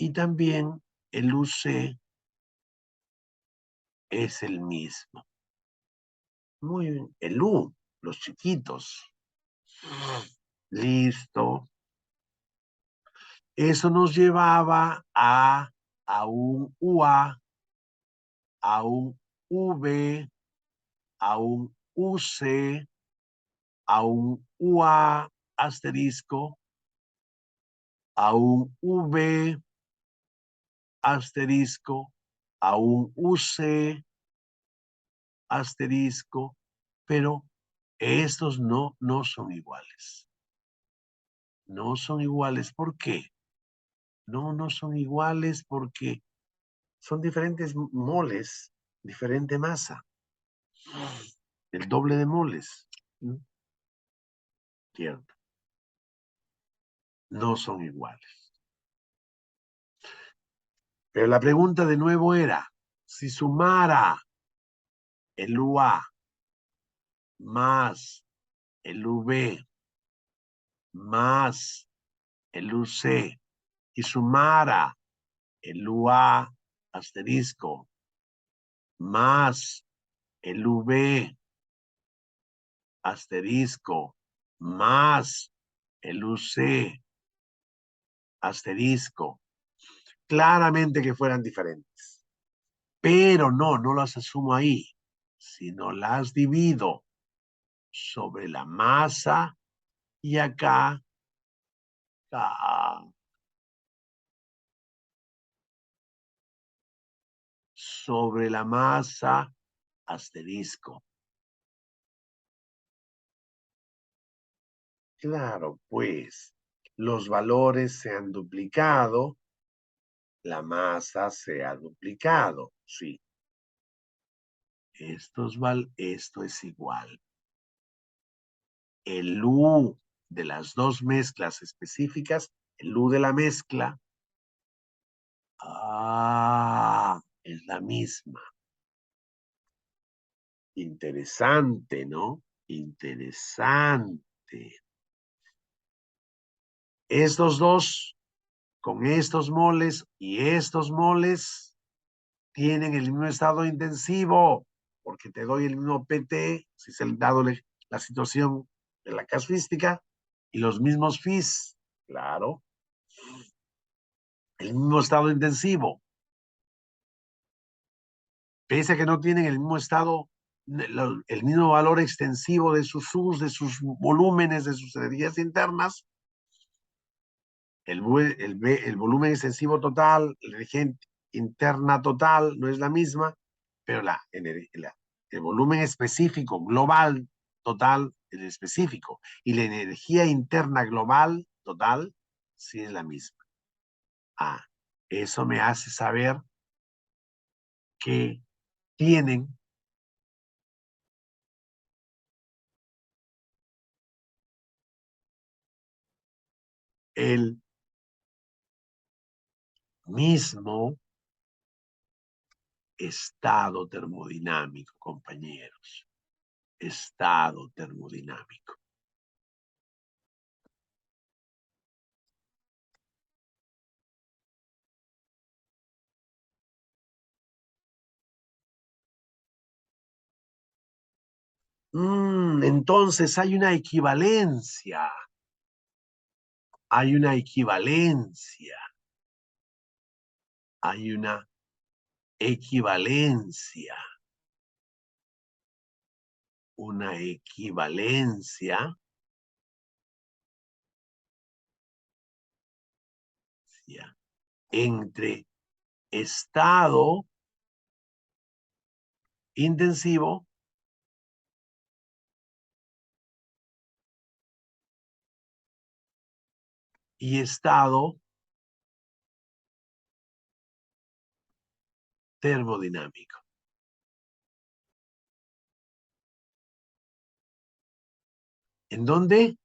Y también el UC es el mismo. Muy bien. El U, los chiquitos. Listo. Eso nos llevaba a un UA, a un V, a un UC, a un UA asterisco, a un V asterisco, a un UC asterisco, pero estos no son iguales. No son iguales. ¿Por qué? No son iguales porque son diferentes moles, diferente masa, el doble de moles. Cierto, no son iguales. Pero la pregunta de nuevo era, si sumara el UA más el UB más el UC y sumara el UA asterisco más el UB asterisco más el UC asterisco, claramente que fueran diferentes. Pero no las asumo ahí, sino las divido sobre la masa y acá sobre la masa asterisco. Claro, pues los valores se han duplicado, la masa se ha duplicado, sí. Esto es igual. El U de las dos mezclas específicas, el U de la mezcla, es la misma. Interesante, ¿no? Interesante. Estos dos, con estos moles y estos moles, tienen el mismo estado intensivo, porque te doy el mismo PT, si se ha dado la situación de la casuística, y los mismos FIS, claro, el mismo estado intensivo. Pese a que no tienen el mismo estado, el mismo valor extensivo de sus U's, de sus volúmenes, de sus energías internas, el volumen extensivo total, la energía interna total no es la misma, pero el volumen específico global total es específico y la energía interna global total sí es la misma. Eso me hace saber que tienen el mismo estado termodinámico, compañeros. Estado termodinámico. Entonces hay una equivalencia. Hay una equivalencia. Hay una equivalencia. Una equivalencia entre estado intensivo y estado termodinámico. ¿En dónde?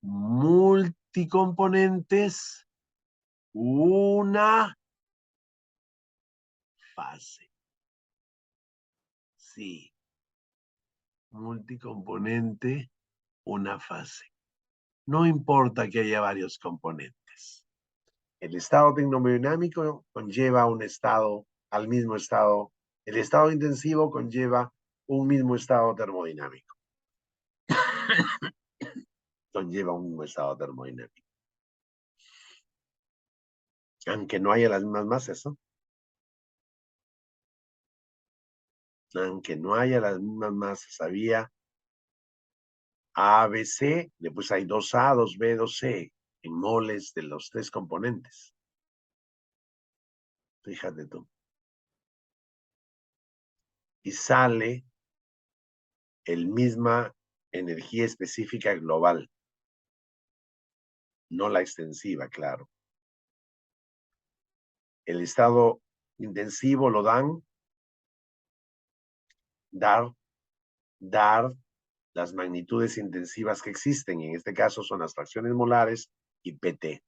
Multicomponentes, una fase. Sí, multicomponente, una fase. No importa que haya varios componentes. El estado termodinámico conlleva un estado al mismo estado. El estado intensivo conlleva un mismo estado termodinámico. Conlleva un mismo estado termodinámico. Aunque no haya las mismas masas, ¿no? Aunque no haya las mismas masas, había A, B, C, después hay 2A, 2B, 2C, en moles de los tres componentes. Fíjate tú. Y sale el misma energía específica global, no la extensiva, claro. El estado intensivo lo dar las magnitudes intensivas que existen. En este caso son las fracciones molares y PT.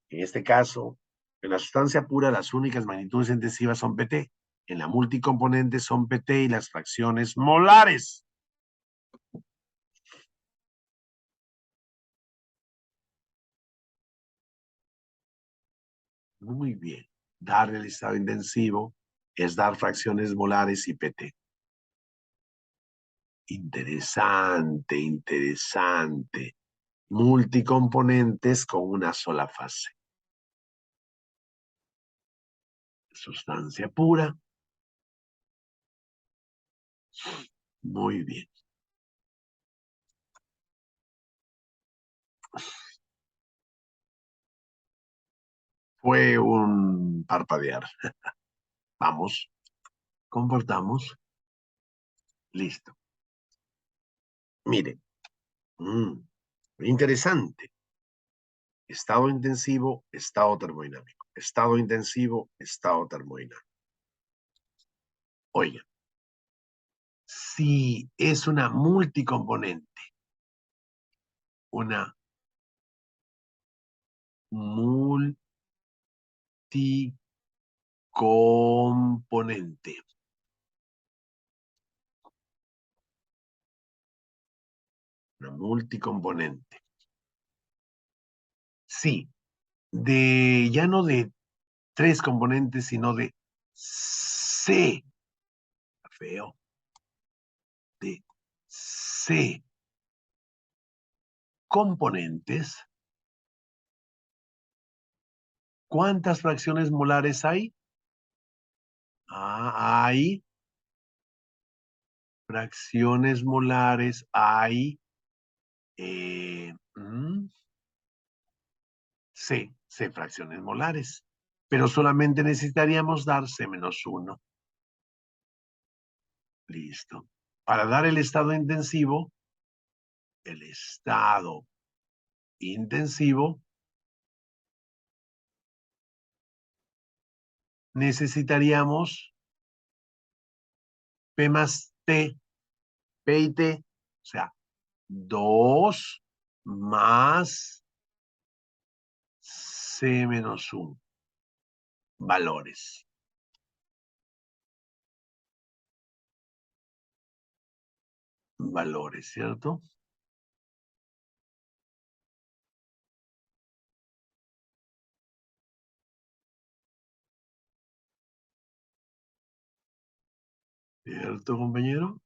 En este caso, en la sustancia pura, las únicas magnitudes intensivas son PT. En la multicomponente son PT y las fracciones molares. Muy bien. Dar el estado intensivo es dar fracciones molares y PT. Interesante, interesante. Multicomponentes con una sola fase. Sustancia pura. Muy bien. Fue un parpadear. Vamos, comportamos. Listo. Mire, interesante. Estado intensivo, estado termodinámico. Estado intensivo, estado termodinámico. Oiga, si es una multicomponente, una multicomponente. Una multicomponente. Sí, ya no de 3 componentes, sino de C. Feo. De C componentes. ¿Cuántas fracciones molares hay? Hay fracciones molares, hay C fracciones molares, pero solamente necesitaríamos dar C-1. Listo. Para dar el estado intensivo, necesitaríamos P más T, P y T, o sea, 2 más C-1. Valores. Valores, ¿cierto? ¿Cierto, compañero?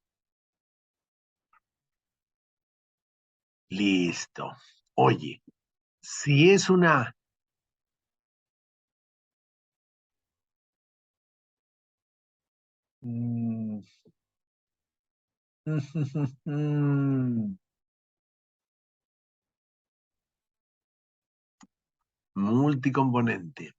Listo. Oye, si es una multicomponente.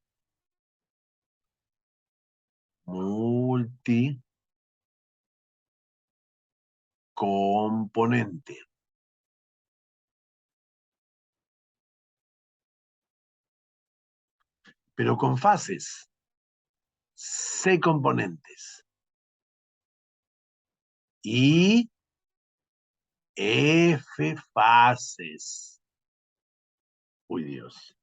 Multicomponente. Pero con fases. C componentes. Y F fases. Uy, Dios.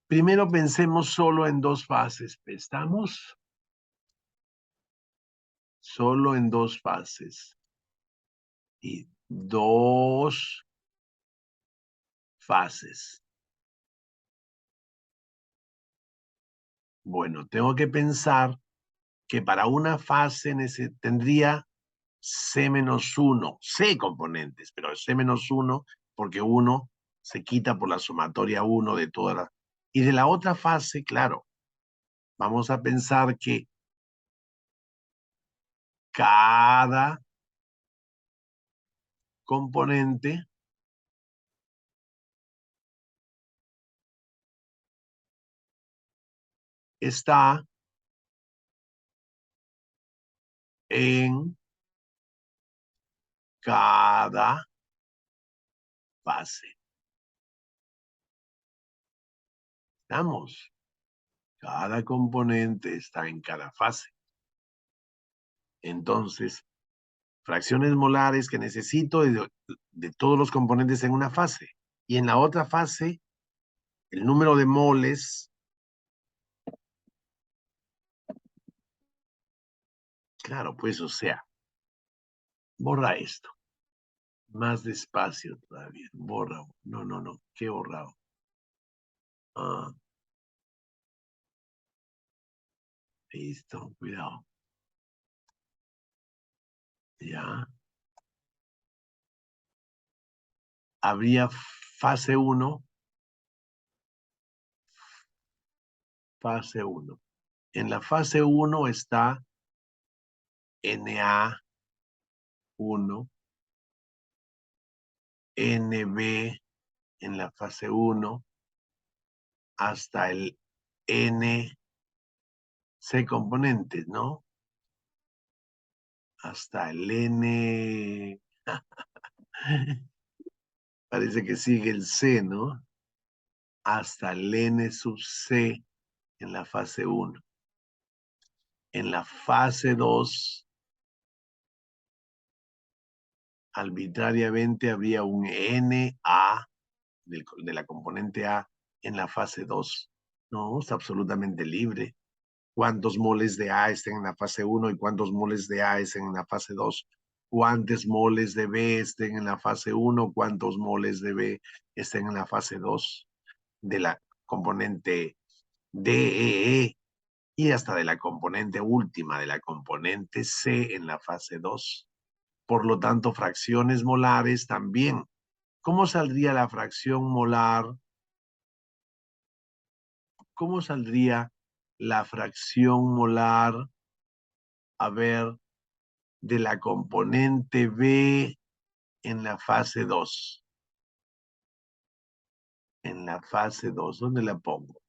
Primero pensemos solo en 2 fases. ¿Estamos? Solo en 2 fases. Y dos fases. Bueno, tengo que pensar que para una fase tendría C-1, C componentes, pero C-1 porque 1 se quita por la sumatoria 1 de todas las... Y de la otra fase, claro, vamos a pensar que cada componente está en cada fase. ¿Estamos? Cada componente está en cada fase. Entonces, fracciones molares que necesito de todos los componentes en una fase. Y en la otra fase, el número de moles, claro, pues, o sea, borra esto. Más despacio todavía. Borra. No, no, no. ¿Qué borrado? Ah, listo. Cuidado. Ya. Habría fase 1. Fase 1. En la fase 1 está Na1, NB en la fase 1, hasta el NC componentes, ¿no? Hasta el N... Parece que sigue el C, ¿no? Hasta el N sub C en la fase 1. En la fase 2, arbitrariamente habría un NA de la componente A en la fase 2. No, es absolutamente libre. ¿Cuántos moles de A estén en la fase 1 y cuántos moles de A estén en la fase 2? ¿Cuántos moles de B estén en la fase 1? ¿Cuántos moles de B estén en la fase 2? De la componente DEE y hasta de la componente última, de la componente C en la fase 2. Por lo tanto, fracciones molares también. ¿Cómo saldría la fracción molar? ¿Cómo saldría la fracción molar? A ver, de la componente B en la fase 2. En la fase 2, ¿dónde la pongo?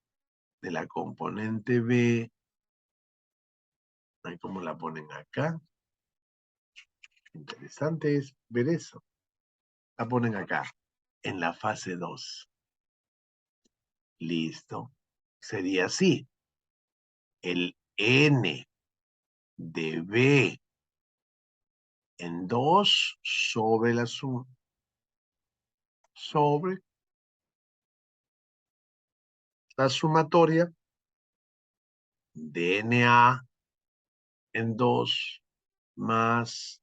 De la componente B, ¿cómo la ponen acá? Interesante es ver eso. La ponen acá, en la fase 2. Listo. Sería así. El N de B en 2 sobre la suma. Sobre la sumatoria de NA en 2 más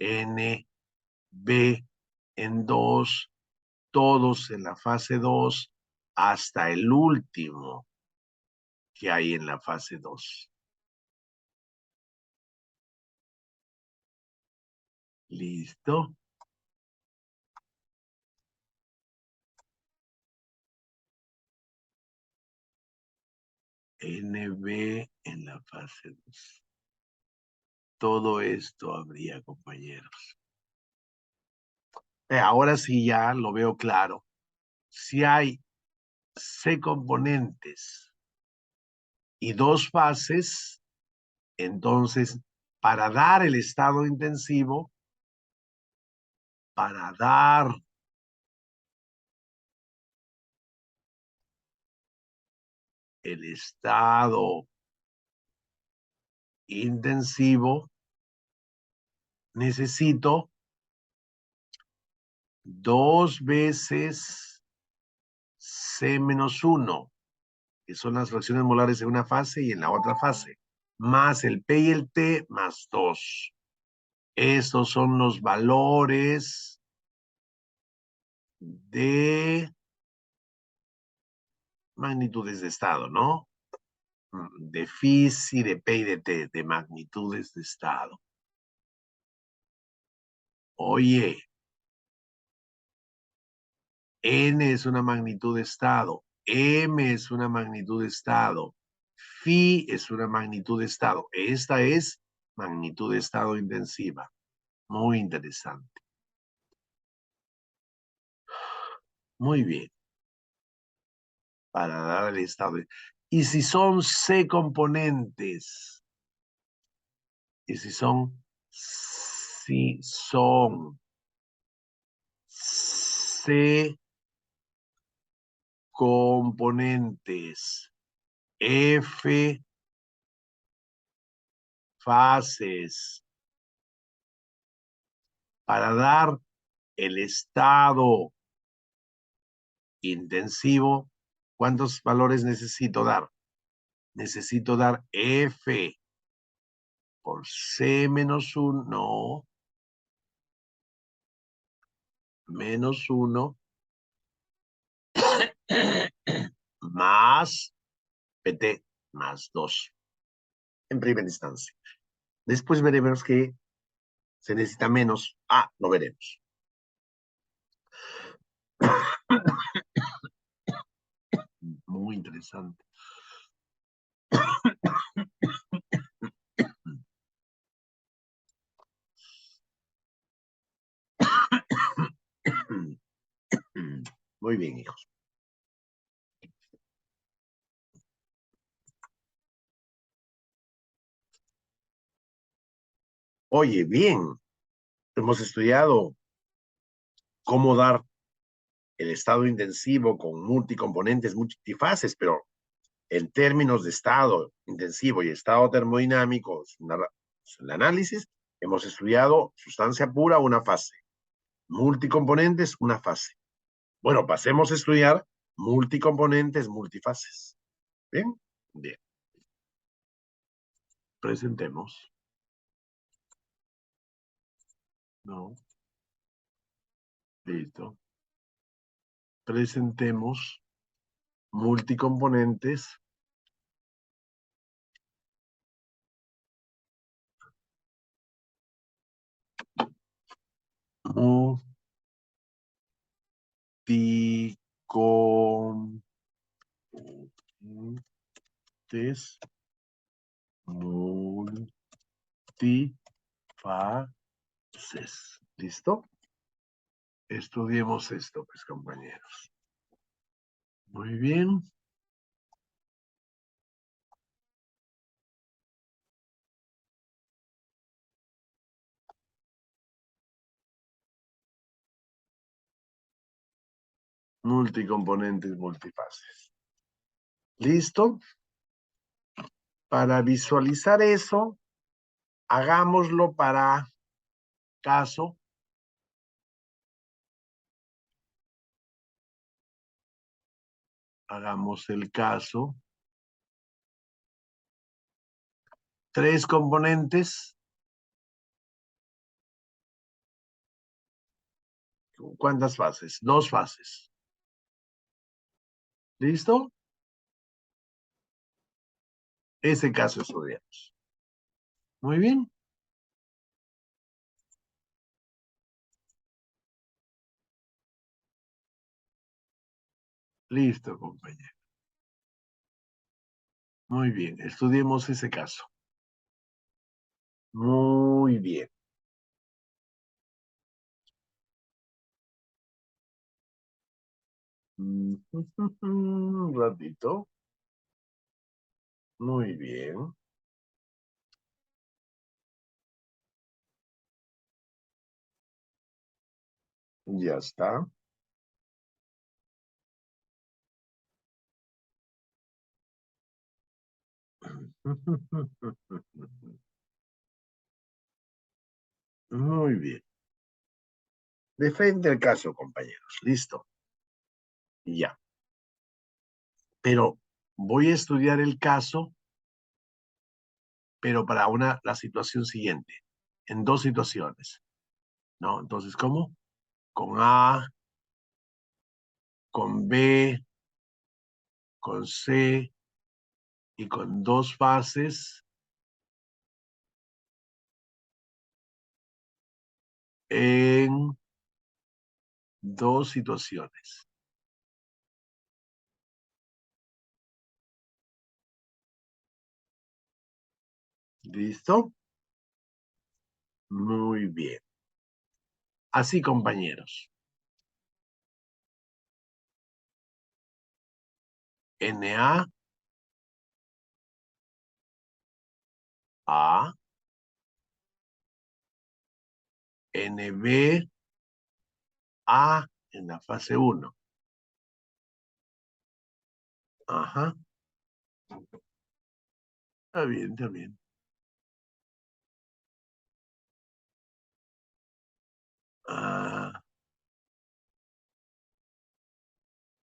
NB en 2, todos en la fase 2, hasta el último que hay en la fase 2. ¿Listo? NB en la fase 2. Todo esto habría, compañeros. Ahora sí ya lo veo claro. Si hay C componentes y 2 fases, entonces, para dar el estado intensivo, para dar el estado intensivo, necesito 2 veces C-1, que son las fracciones molares en una fase y en la otra fase, más el P y el T, más 2. Estos son los valores de magnitudes de estado, ¿no? De phi, de P y de T, de magnitudes de estado. Oye, N es una magnitud de estado, M es una magnitud de estado, phi es una magnitud de estado. Esta es magnitud de estado intensiva. Muy interesante. Muy bien. Para dar el estado. Y si son C componentes, y si son C componentes, F fases, para dar el estado intensivo, ¿cuántos valores necesito dar? Necesito dar F por C menos 1, no, menos 1, más PT más 2 en primera instancia. Después veremos que se necesita menos. Lo veremos. Muy interesante. Muy bien, hijos. Oye, bien, hemos estudiado cómo dar el estado intensivo con multicomponentes, multifases, pero en términos de estado intensivo y estado termodinámico, el análisis, hemos estudiado sustancia pura, una fase, multicomponentes, una fase. Bueno, pasemos a estudiar multicomponentes, multifases. ¿Bien? Bien. Presentemos. No. Listo. Presentemos multicomponentes multicomponentes multifases. ¿Listo? Estudiemos esto, pues, compañeros. Muy bien. Multicomponentes, multifases. ¿Listo? Para visualizar eso, hagámoslo para caso. Hagamos el caso. 3 componentes. ¿Cuántas fases? 2 fases. ¿Listo? Ese caso estudiamos. Muy bien. Listo, compañero. Muy bien. Estudiemos ese caso. Muy bien. Un ratito. Muy bien. Ya está. Muy bien. De frente al caso, compañeros. Listo. Ya. Pero voy a estudiar el caso, pero para la situación siguiente. en dos situaciones, ¿no? Entonces, ¿cómo? Con A, con B, con C y con dos fases en dos situaciones. ¿Listo? Muy bien. Así, compañeros. Na, A, NB, A en la fase 1. Ajá. Está bien, está bien. Ah,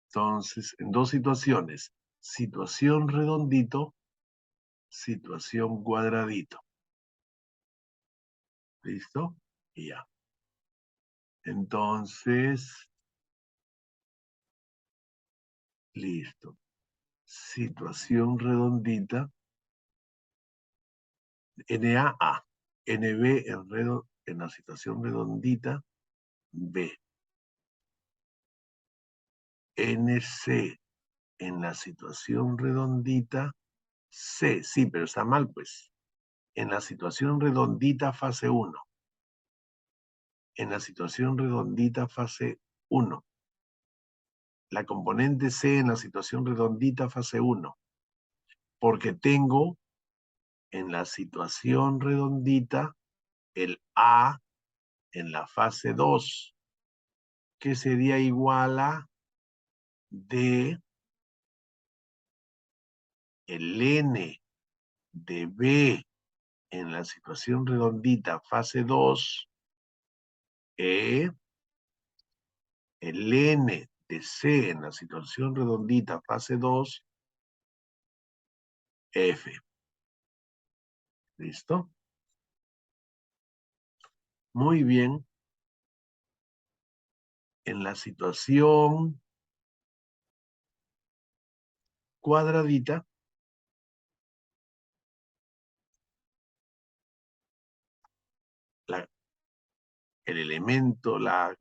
entonces, en dos situaciones. Situación redondito, situación cuadradito. ¿Listo? Y ya. Entonces, listo. Situación redondita. NA. NB en la situación redondita. B. NC en la situación redondita. C. Sí, pero está mal, pues. En la situación redondita fase 1. En la situación redondita fase 1. La componente C en la situación redondita fase 1. Porque tengo en la situación redondita el A en la fase 2, que sería igual a D, el N de B en la situación redondita fase 2, E, el N de C en la situación redondita fase 2, F. ¿Listo? Muy bien. En la situación cuadradita, la, el elemento, la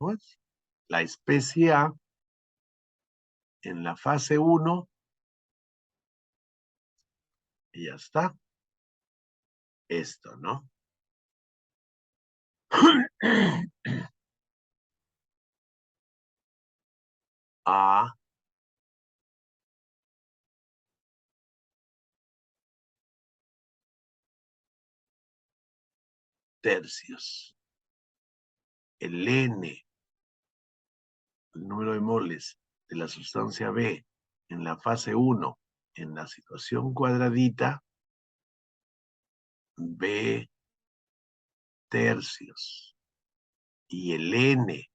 especie A, en la fase 1, y ya está. Esto, ¿no? A tercios. El N, el número de moles de la sustancia B en la fase 1, en la situación cuadradita, B tercios. Y el N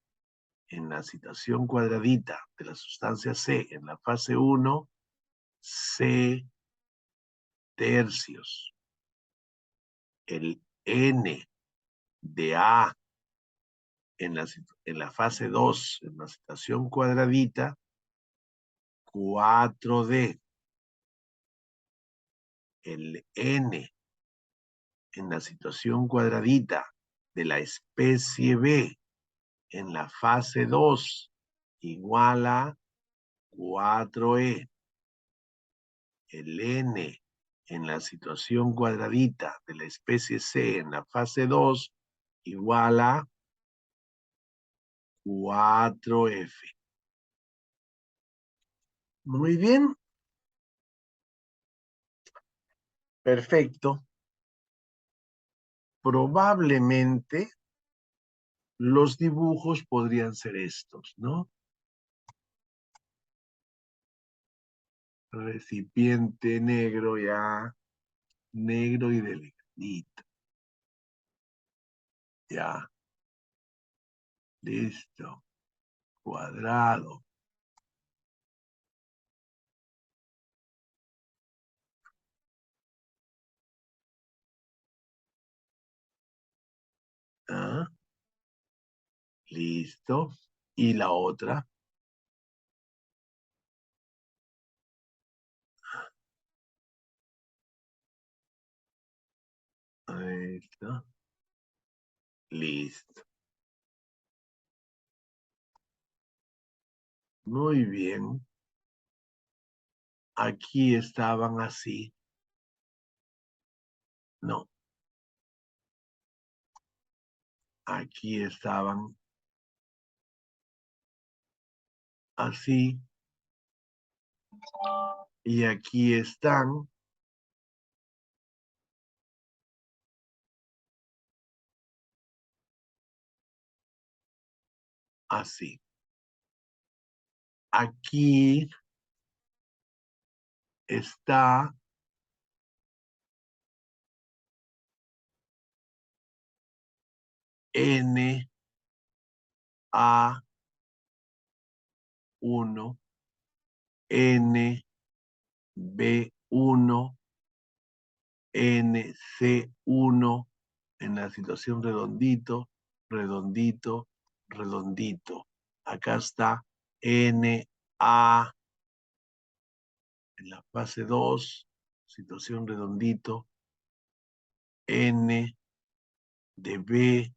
en la situación cuadradita de la sustancia C en la fase 1, C tercios. El N de A en la fase 2, en la situación cuadradita, 4D. El N en la situación cuadradita de la especie B en la fase 2 igual a 4E. El N en la situación cuadradita de la especie C en la fase 2 igual a 4F. Muy bien. Perfecto. Probablemente los dibujos podrían ser estos, ¿no? Recipiente negro ya, negro y delgadito. Ya, listo. Cuadrado. Ah, listo. Y la otra. Ahí está. Listo. Muy bien. Aquí estaban así. No. Aquí estaban así. Y aquí están así. Aquí está NA1, NB1, NC1 en la situación redondito, redondito, redondito. Acá está NA en la fase 2, situación redondito, N de B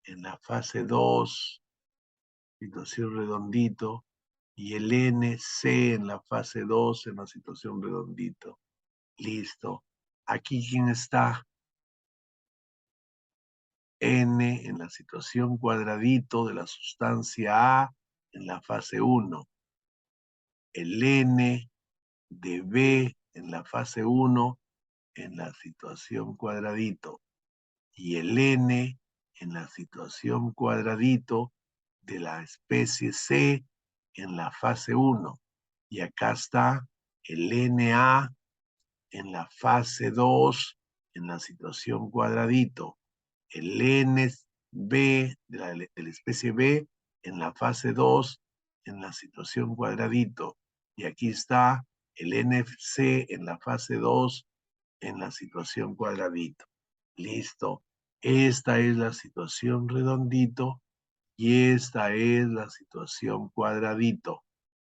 en la fase 2, situación redondito, y el NC en la fase 2 en la situación redondito. Listo. Aquí, ¿quién está? N en la situación cuadradito de la sustancia A en la fase 1. El N de B en la fase 1 en la situación cuadradito. Y el N en la situación cuadradito de la especie C en la fase 1. Y acá está el Na en la fase 2 en la situación cuadradito. El NB de la especie B en la fase 2 en la situación cuadradito. Y aquí está el NFC en la fase 2 en la situación cuadradito. Listo. Esta es la situación redondito y esta es la situación cuadradito.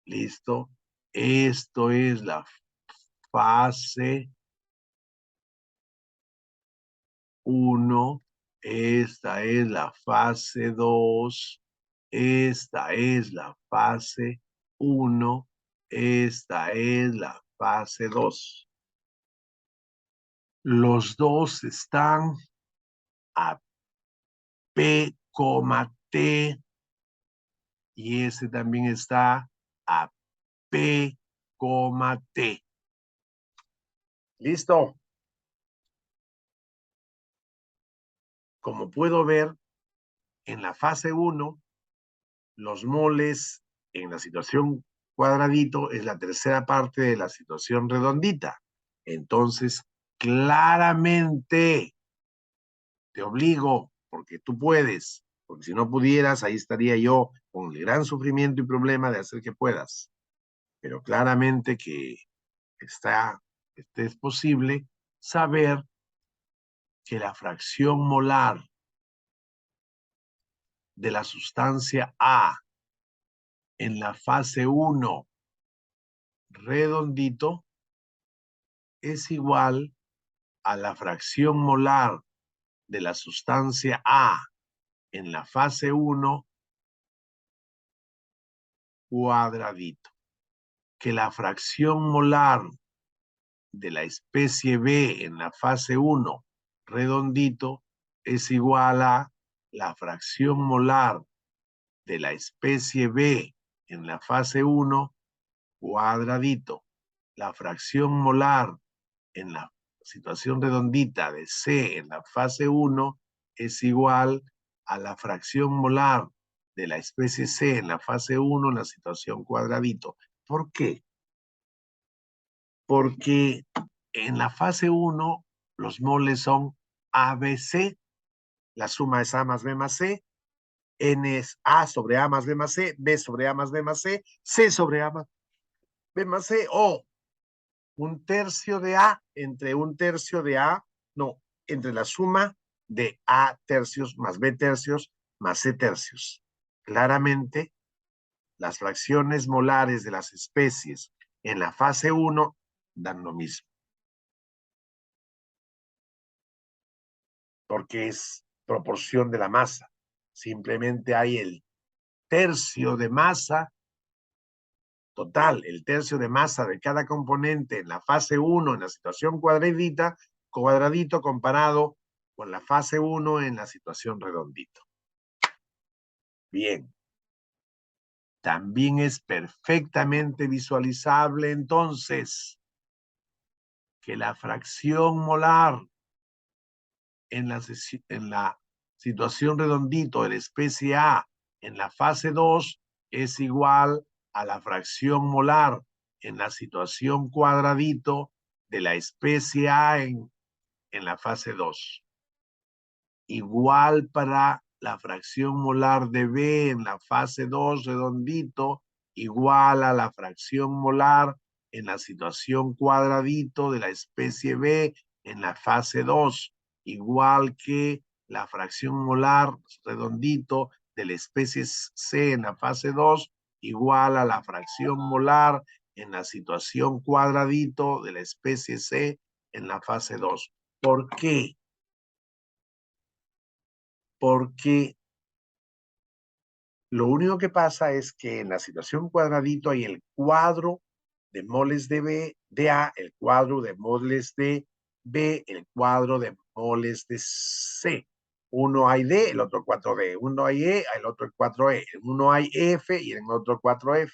Listo. Esto es la fase 1. Esta es la fase 2. Esta es la fase 1. Esta es la fase 2. Los dos están a P, T y ese también está a P, T. ¿Listo? Como puedo ver, en la fase 1, los moles en la situación cuadradito es la tercera parte de la situación redondita. Entonces, claramente te obligo, porque tú puedes, porque si no pudieras, ahí estaría yo con el gran sufrimiento y problema de hacer que puedas. Pero claramente que es posible saber que la fracción molar de la sustancia A en la fase 1 redondito es igual a la fracción molar de la sustancia A en la fase 1 cuadradito. Que la fracción molar de la especie B en la fase 1 redondito es igual a la fracción molar de la especie B en la fase 1 cuadradito. La fracción molar en la situación redondita de C en la fase 1 es igual a la fracción molar de la especie C en la fase 1 en la situación cuadradito. ¿Por qué? Porque en la fase 1 los moles son ABC, la suma es A más B más C, N es A sobre A más B más C, B sobre A más B más C, C sobre A más B más C, o un tercio de A entre un tercio de A, no, entre la suma de A tercios más B tercios más C tercios. Claramente, las fracciones molares de las especies en la fase 1 dan lo mismo. Porque es proporción de la masa. Simplemente hay el tercio de masa total, el tercio de masa de cada componente en la fase 1 en la situación cuadradito comparado con la fase 1 en la situación redondito. Bien. También es perfectamente visualizable entonces que la fracción molar en la situación redondito de la especie A en la fase 2 es igual a la fracción molar en la situación cuadradito de la especie A en la fase 2. Igual para la fracción molar de B en la fase 2 redondito, igual a la fracción molar en la situación cuadradito de la especie B en la fase 2, igual que la fracción molar redondito de la especie C en la fase 2, igual a la fracción molar en la situación cuadradito de la especie C en la fase 2. ¿Por qué? Porque lo único que pasa es que en la situación cuadradito hay el cuadro de moles de B, de A, el cuadro de moles de B, el cuadro de moles de C. Uno hay D, el otro 4D. Uno hay E, el otro 4E. Uno hay F y el otro 4F.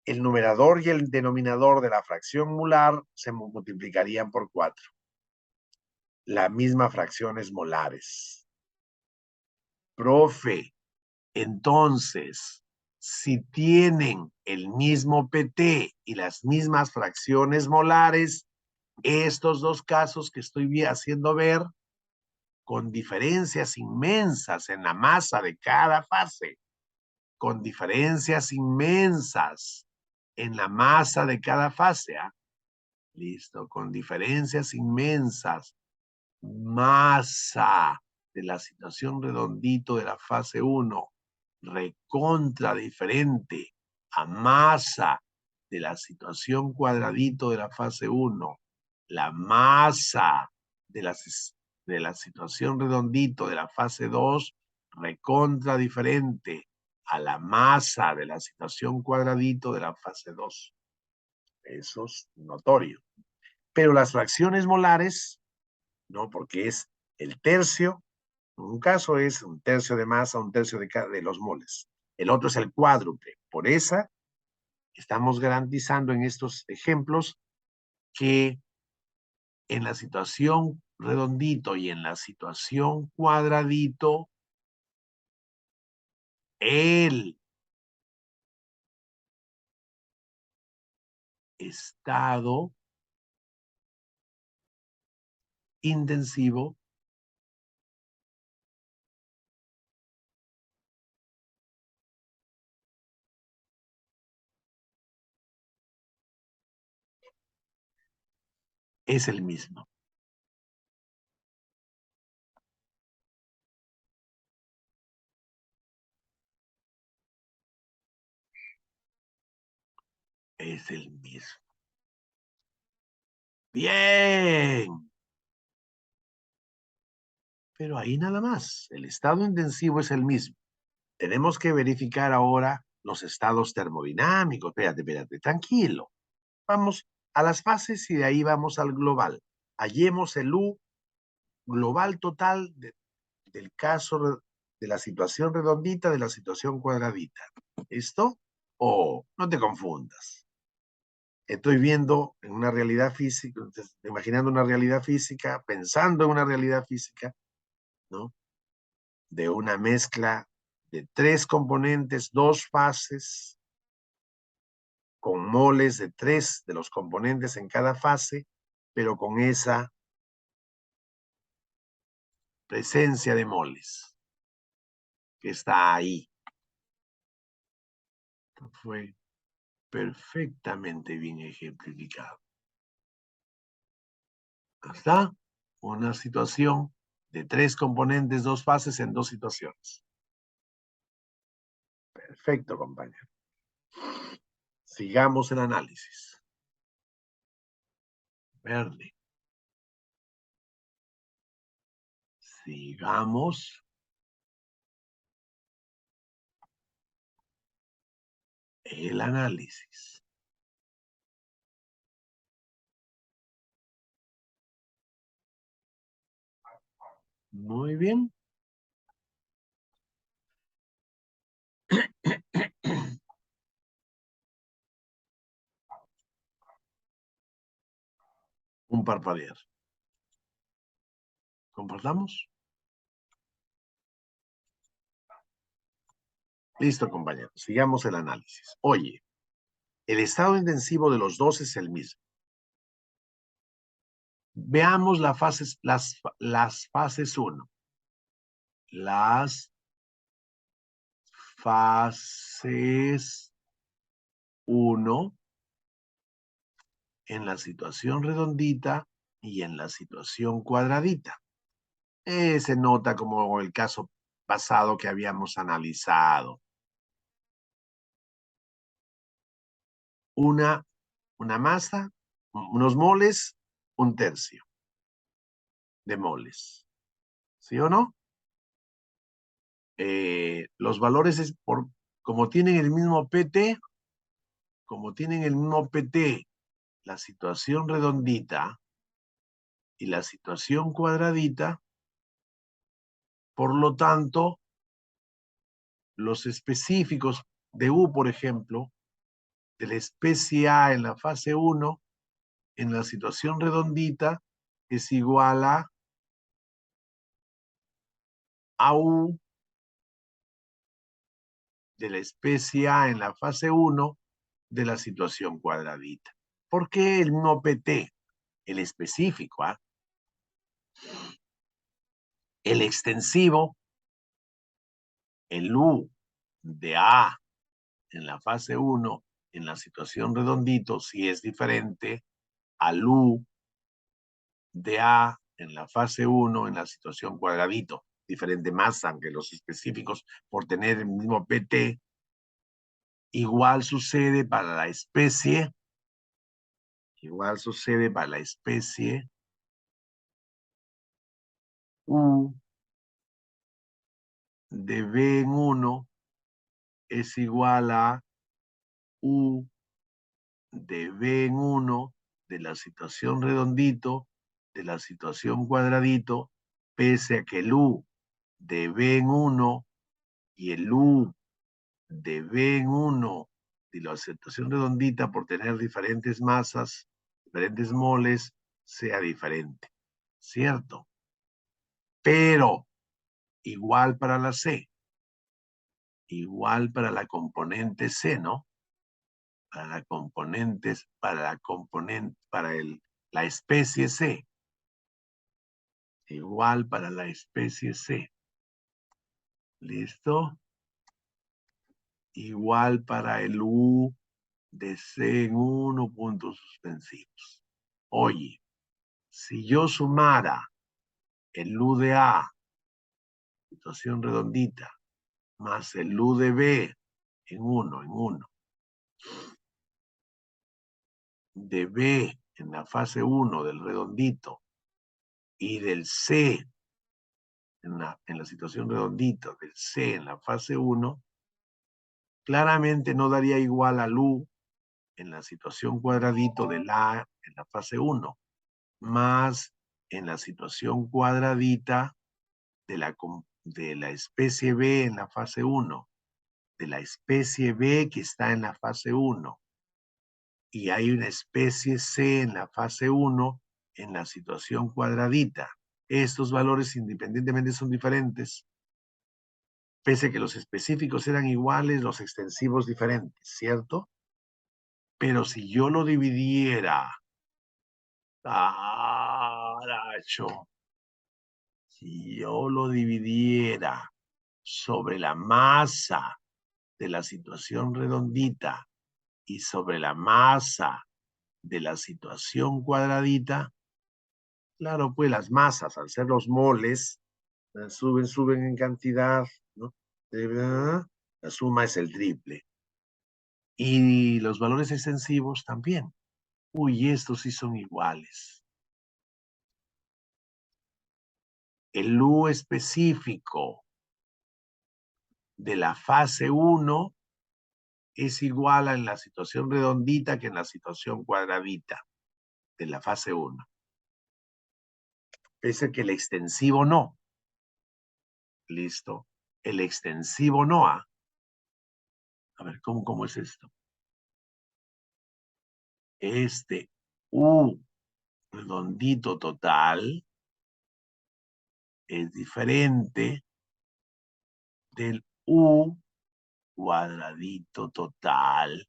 El numerador y el denominador de la fracción molar se multiplicarían por 4. La misma fracciones molares. Profe, entonces, si tienen el mismo PT y las mismas fracciones molares, estos dos casos que estoy haciendo ver, con diferencias inmensas en la masa de cada fase, con diferencias inmensas en la masa de cada fase, ¿eh? Listo, con diferencias inmensas, masa de la situación redondito de la fase 1, recontra diferente a masa de la situación cuadradito de la fase 1, la masa de la situación redondito de la fase 2, recontra diferente a la masa de la situación cuadradito de la fase 2. Eso es notorio. Pero las fracciones molares, no, porque es el tercio. En un caso es un tercio de masa, un tercio de los moles. El otro es el cuádruple. Por esa, estamos garantizando en estos ejemplos que en la situación redondito y en la situación cuadradito, el estado intensivo es el mismo. Es el mismo. Bien. Pero ahí nada más. El estado intensivo es el mismo. Tenemos que verificar ahora los estados termodinámicos. Espérate, tranquilo. Vamos a las fases y de ahí vamos al global. Hallemos el U global total del caso de la situación redondita, de la situación cuadradita. ¿Listo? No te confundas. Estoy viendo en una realidad física, imaginando una realidad física, pensando en una realidad física, ¿no? De una mezcla de 3 componentes, 2 fases, con moles de 3 de los componentes en cada fase, pero con esa presencia de moles que está ahí. Fue perfectamente bien ejemplificado. Está una situación de 3 componentes, 2 fases en 2 situaciones. Perfecto, compañero. Sigamos el análisis. Verde. Sigamos el análisis. Muy bien. Un parpadear. ¿Compartamos? Listo, compañeros. Sigamos el análisis. Oye, el estado intensivo de los dos es el mismo. Veamos las fases 1. Las fases 1 en la situación redondita y en la situación cuadradita. Se nota como el caso pasado que habíamos analizado. Una masa, unos moles, 1/3 de moles. ¿Sí o no? Los valores es como tienen el mismo PT, la situación redondita y la situación cuadradita, por lo tanto, los específicos de U, por ejemplo, de la especie A en la fase 1, en la situación redondita, es igual a U de la especie A en la fase 1 de la situación cuadradita. ¿Por qué el no PT? El específico, ¿ah? El extensivo, el U de A en la fase 1 en la situación redondito, si es diferente al U de A en la fase 1 en la situación cuadradito, diferente masa, aunque los específicos por tener el mismo PT. Igual sucede para la especie, U de B en 1 es igual a U de B en 1 de la situación redondito, de la situación cuadradito, pese a que el U de B en 1 y el U de B en 1 de la situación redondita por tener diferentes masas, diferentes moles, sea diferente. ¿Cierto? Pero igual para la C, igual para la componente C, ¿no? Para la la especie C, igual para la especie C. ¿Listo? Igual para el U de C en 1, puntos suspensivos. Oye, si yo sumara el U de A, situación redondita, más el U de B en 1, de B en la fase 1 del redondito y del C en la situación redondito, del C en la fase 1, claramente no daría igual al U en la situación cuadradito del A en la fase 1, más en la situación cuadradita de la especie B en la fase 1, de la especie B que está en la fase 1, y hay una especie C en la fase 1 en la situación cuadradita. Estos valores independientemente son diferentes, pese a que los específicos eran iguales, los extensivos diferentes, ¿cierto? Pero si yo lo dividiera, si yo lo dividiera sobre la masa de la situación redondita y sobre la masa de la situación cuadradita, claro, pues las masas, al ser los moles, Suben en cantidad, ¿no? La suma es el triple. Y los valores extensivos también. Uy, estos sí son iguales. El U específico de la fase 1 es igual en la situación redondita que en la situación cuadradita de la fase 1. Pese a que el extensivo no. Listo. El extensivo no. A ver, ¿cómo es esto? Este U redondito total es diferente del U cuadradito total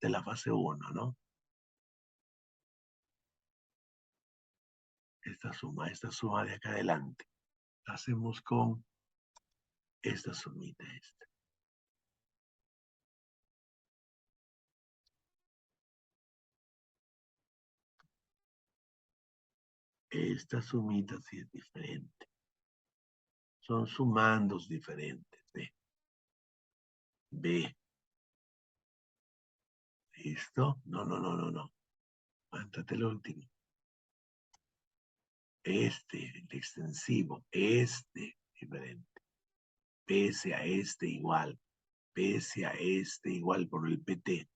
de la fase 1, ¿no? Esta suma de acá adelante, la hacemos con esta sumita. Esta sumita sí es diferente. Son sumandos diferentes. B. ¿Listo? No. Mántate el último. El extensivo, diferente. Pese a igual. Pese a igual por el PT.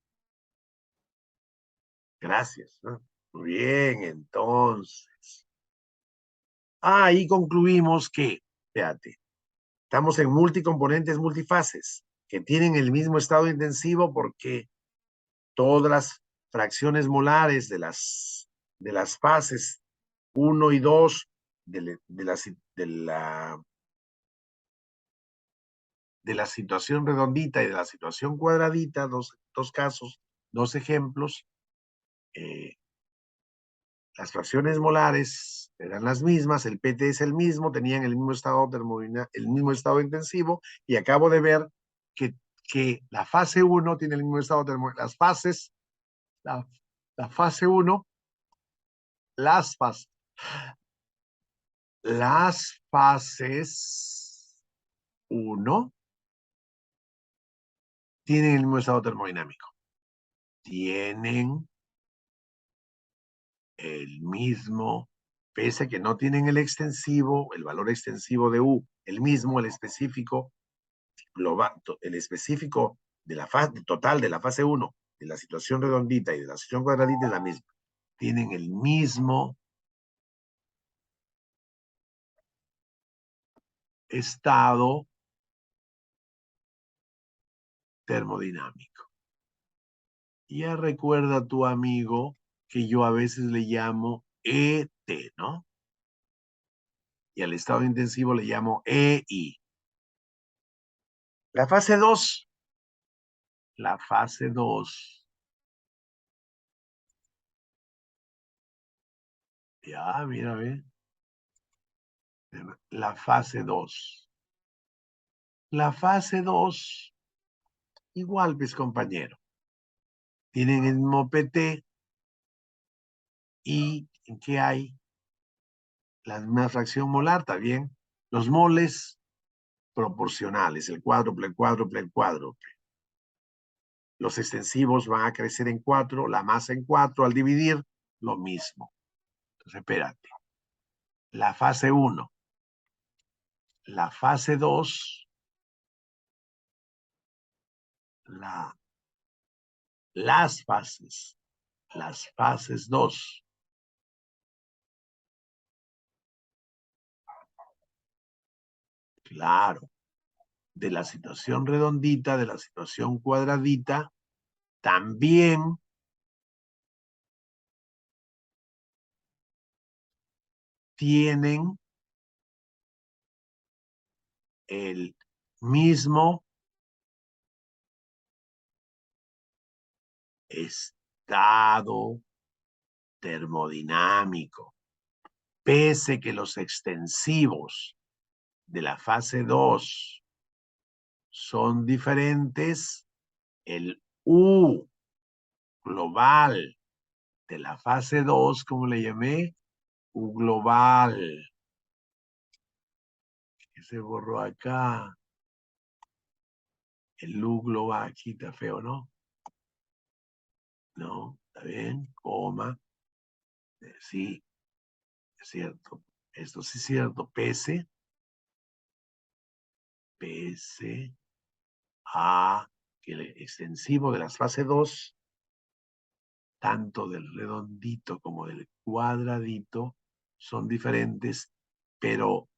Gracias, ¿no? Muy bien, entonces. Ahí concluimos que, fíjate, estamos en multicomponentes multifases que tienen el mismo estado intensivo porque todas las fracciones molares de las fases 1 y 2 de la situación redondita y de la situación cuadradita, dos casos, dos ejemplos, las fracciones molares eran las mismas, el PT es el mismo, tenían el mismo estado el mismo estado intensivo, y acabo de ver que la fase 1 tiene el mismo estado termodinámico. Las fases, la fase 1, las fases, las fases 1 tienen el mismo estado termodinámico. Tienen el mismo, pese a que no tienen el extensivo, el valor extensivo de U, el mismo, el específico, el específico de la fase total de la fase 1, de la situación redondita y de la situación cuadradita es la misma. Tienen el mismo estado termodinámico. Ya recuerda tu amigo que yo a veces le llamo ET, ¿no? Y al estado intensivo le llamo EI. La fase 2. La fase 2. Ya, mira, ve. La fase 2. La fase 2, igual, mis compañeros. Tienen el mismo PT y ¿en qué hay? La misma fracción molar, ¿está bien? Los moles proporcionales, el cuádruple, el cuádruple, el cuádruple. Los extensivos van a crecer en 4, la masa en 4, al dividir, lo mismo. Entonces, espérate. La fase 1. La fase 2. Las fases. Las fases 2. Claro. De la situación redondita, de la situación cuadradita, también tienen el mismo estado termodinámico, pese que los extensivos de la fase 2 son diferentes, el U global de la fase 2, ¿cómo le llamé? U global se borró acá. El U global aquí está feo, ¿no? No, está bien, coma. Sí, es cierto. Esto sí es cierto. PS A, que el extensivo de las fase 2, tanto del redondito como del cuadradito, son diferentes, pero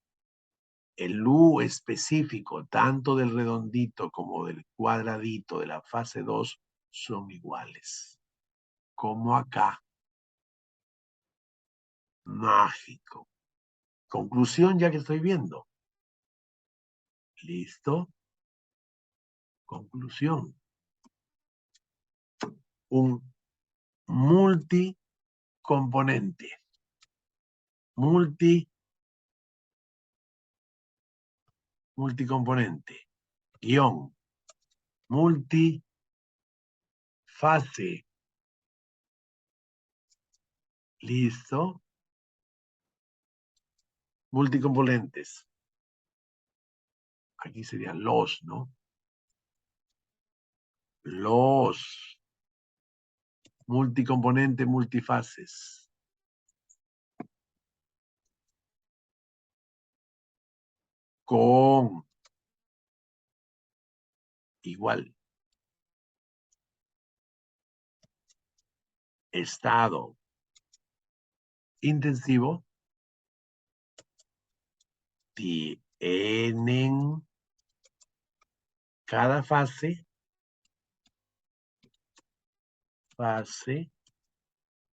el U específico, tanto del redondito como del cuadradito de la fase 2, son iguales. Como acá. Mágico. Conclusión ya que estoy viendo. ¿Listo? Conclusión. Un multicomponente. Multicomponente. Guión. Multifase. ¿Listo? Multicomponentes. Aquí serían los, ¿no? Los multicomponentes, multifases. Con igual estado intensivo tienen cada fase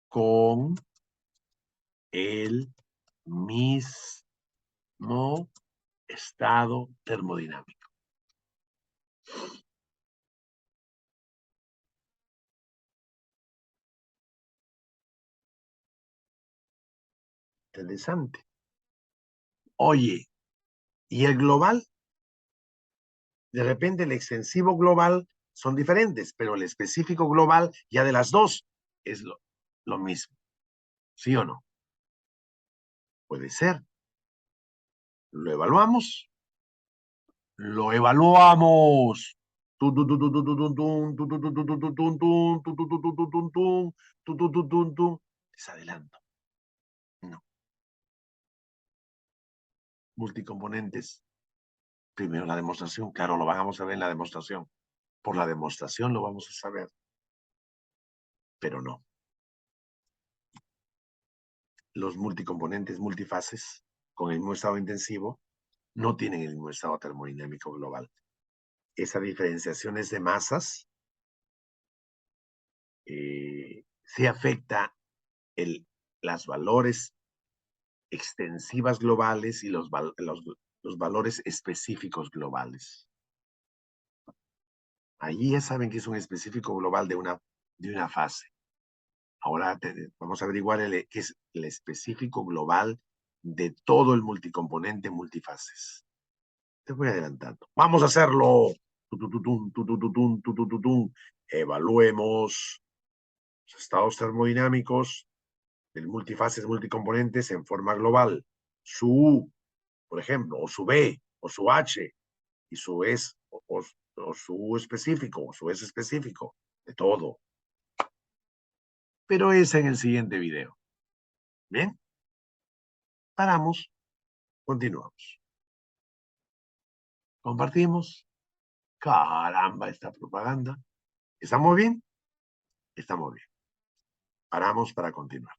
con el mismo estado termodinámico. Interesante. Oye, ¿y el global? De repente el extensivo global son diferentes, pero el específico global ya de las dos es lo mismo. ¿Sí o no? Puede ser. ¿Lo evaluamos? Lo evaluamos. Les adelanto. No. Multicomponentes. Primero la demostración. Claro, lo vamos a ver en la demostración. Por la demostración lo vamos a saber. Pero no. Los multicomponentes, multifases, con el mismo estado intensivo, no tienen el mismo estado termodinámico global. Esa diferenciación es de masas. Sí afecta las valores extensivas globales y los valores específicos globales. Allí ya saben que es un específico global de una fase. Ahora vamos a averiguar qué es el específico global de todo el multicomponente multifases. Te voy adelantando. ¡Vamos a hacerlo! Evaluemos los estados termodinámicos del multifases multicomponentes en forma global. Su U, por ejemplo, o su B, o su H, y su S, o su U específico, o su S específico, de todo. Pero es en el siguiente video. ¿Bien? Paramos, continuamos. Compartimos. Caramba, esta propaganda. ¿Estamos bien? Estamos bien. Paramos para continuar.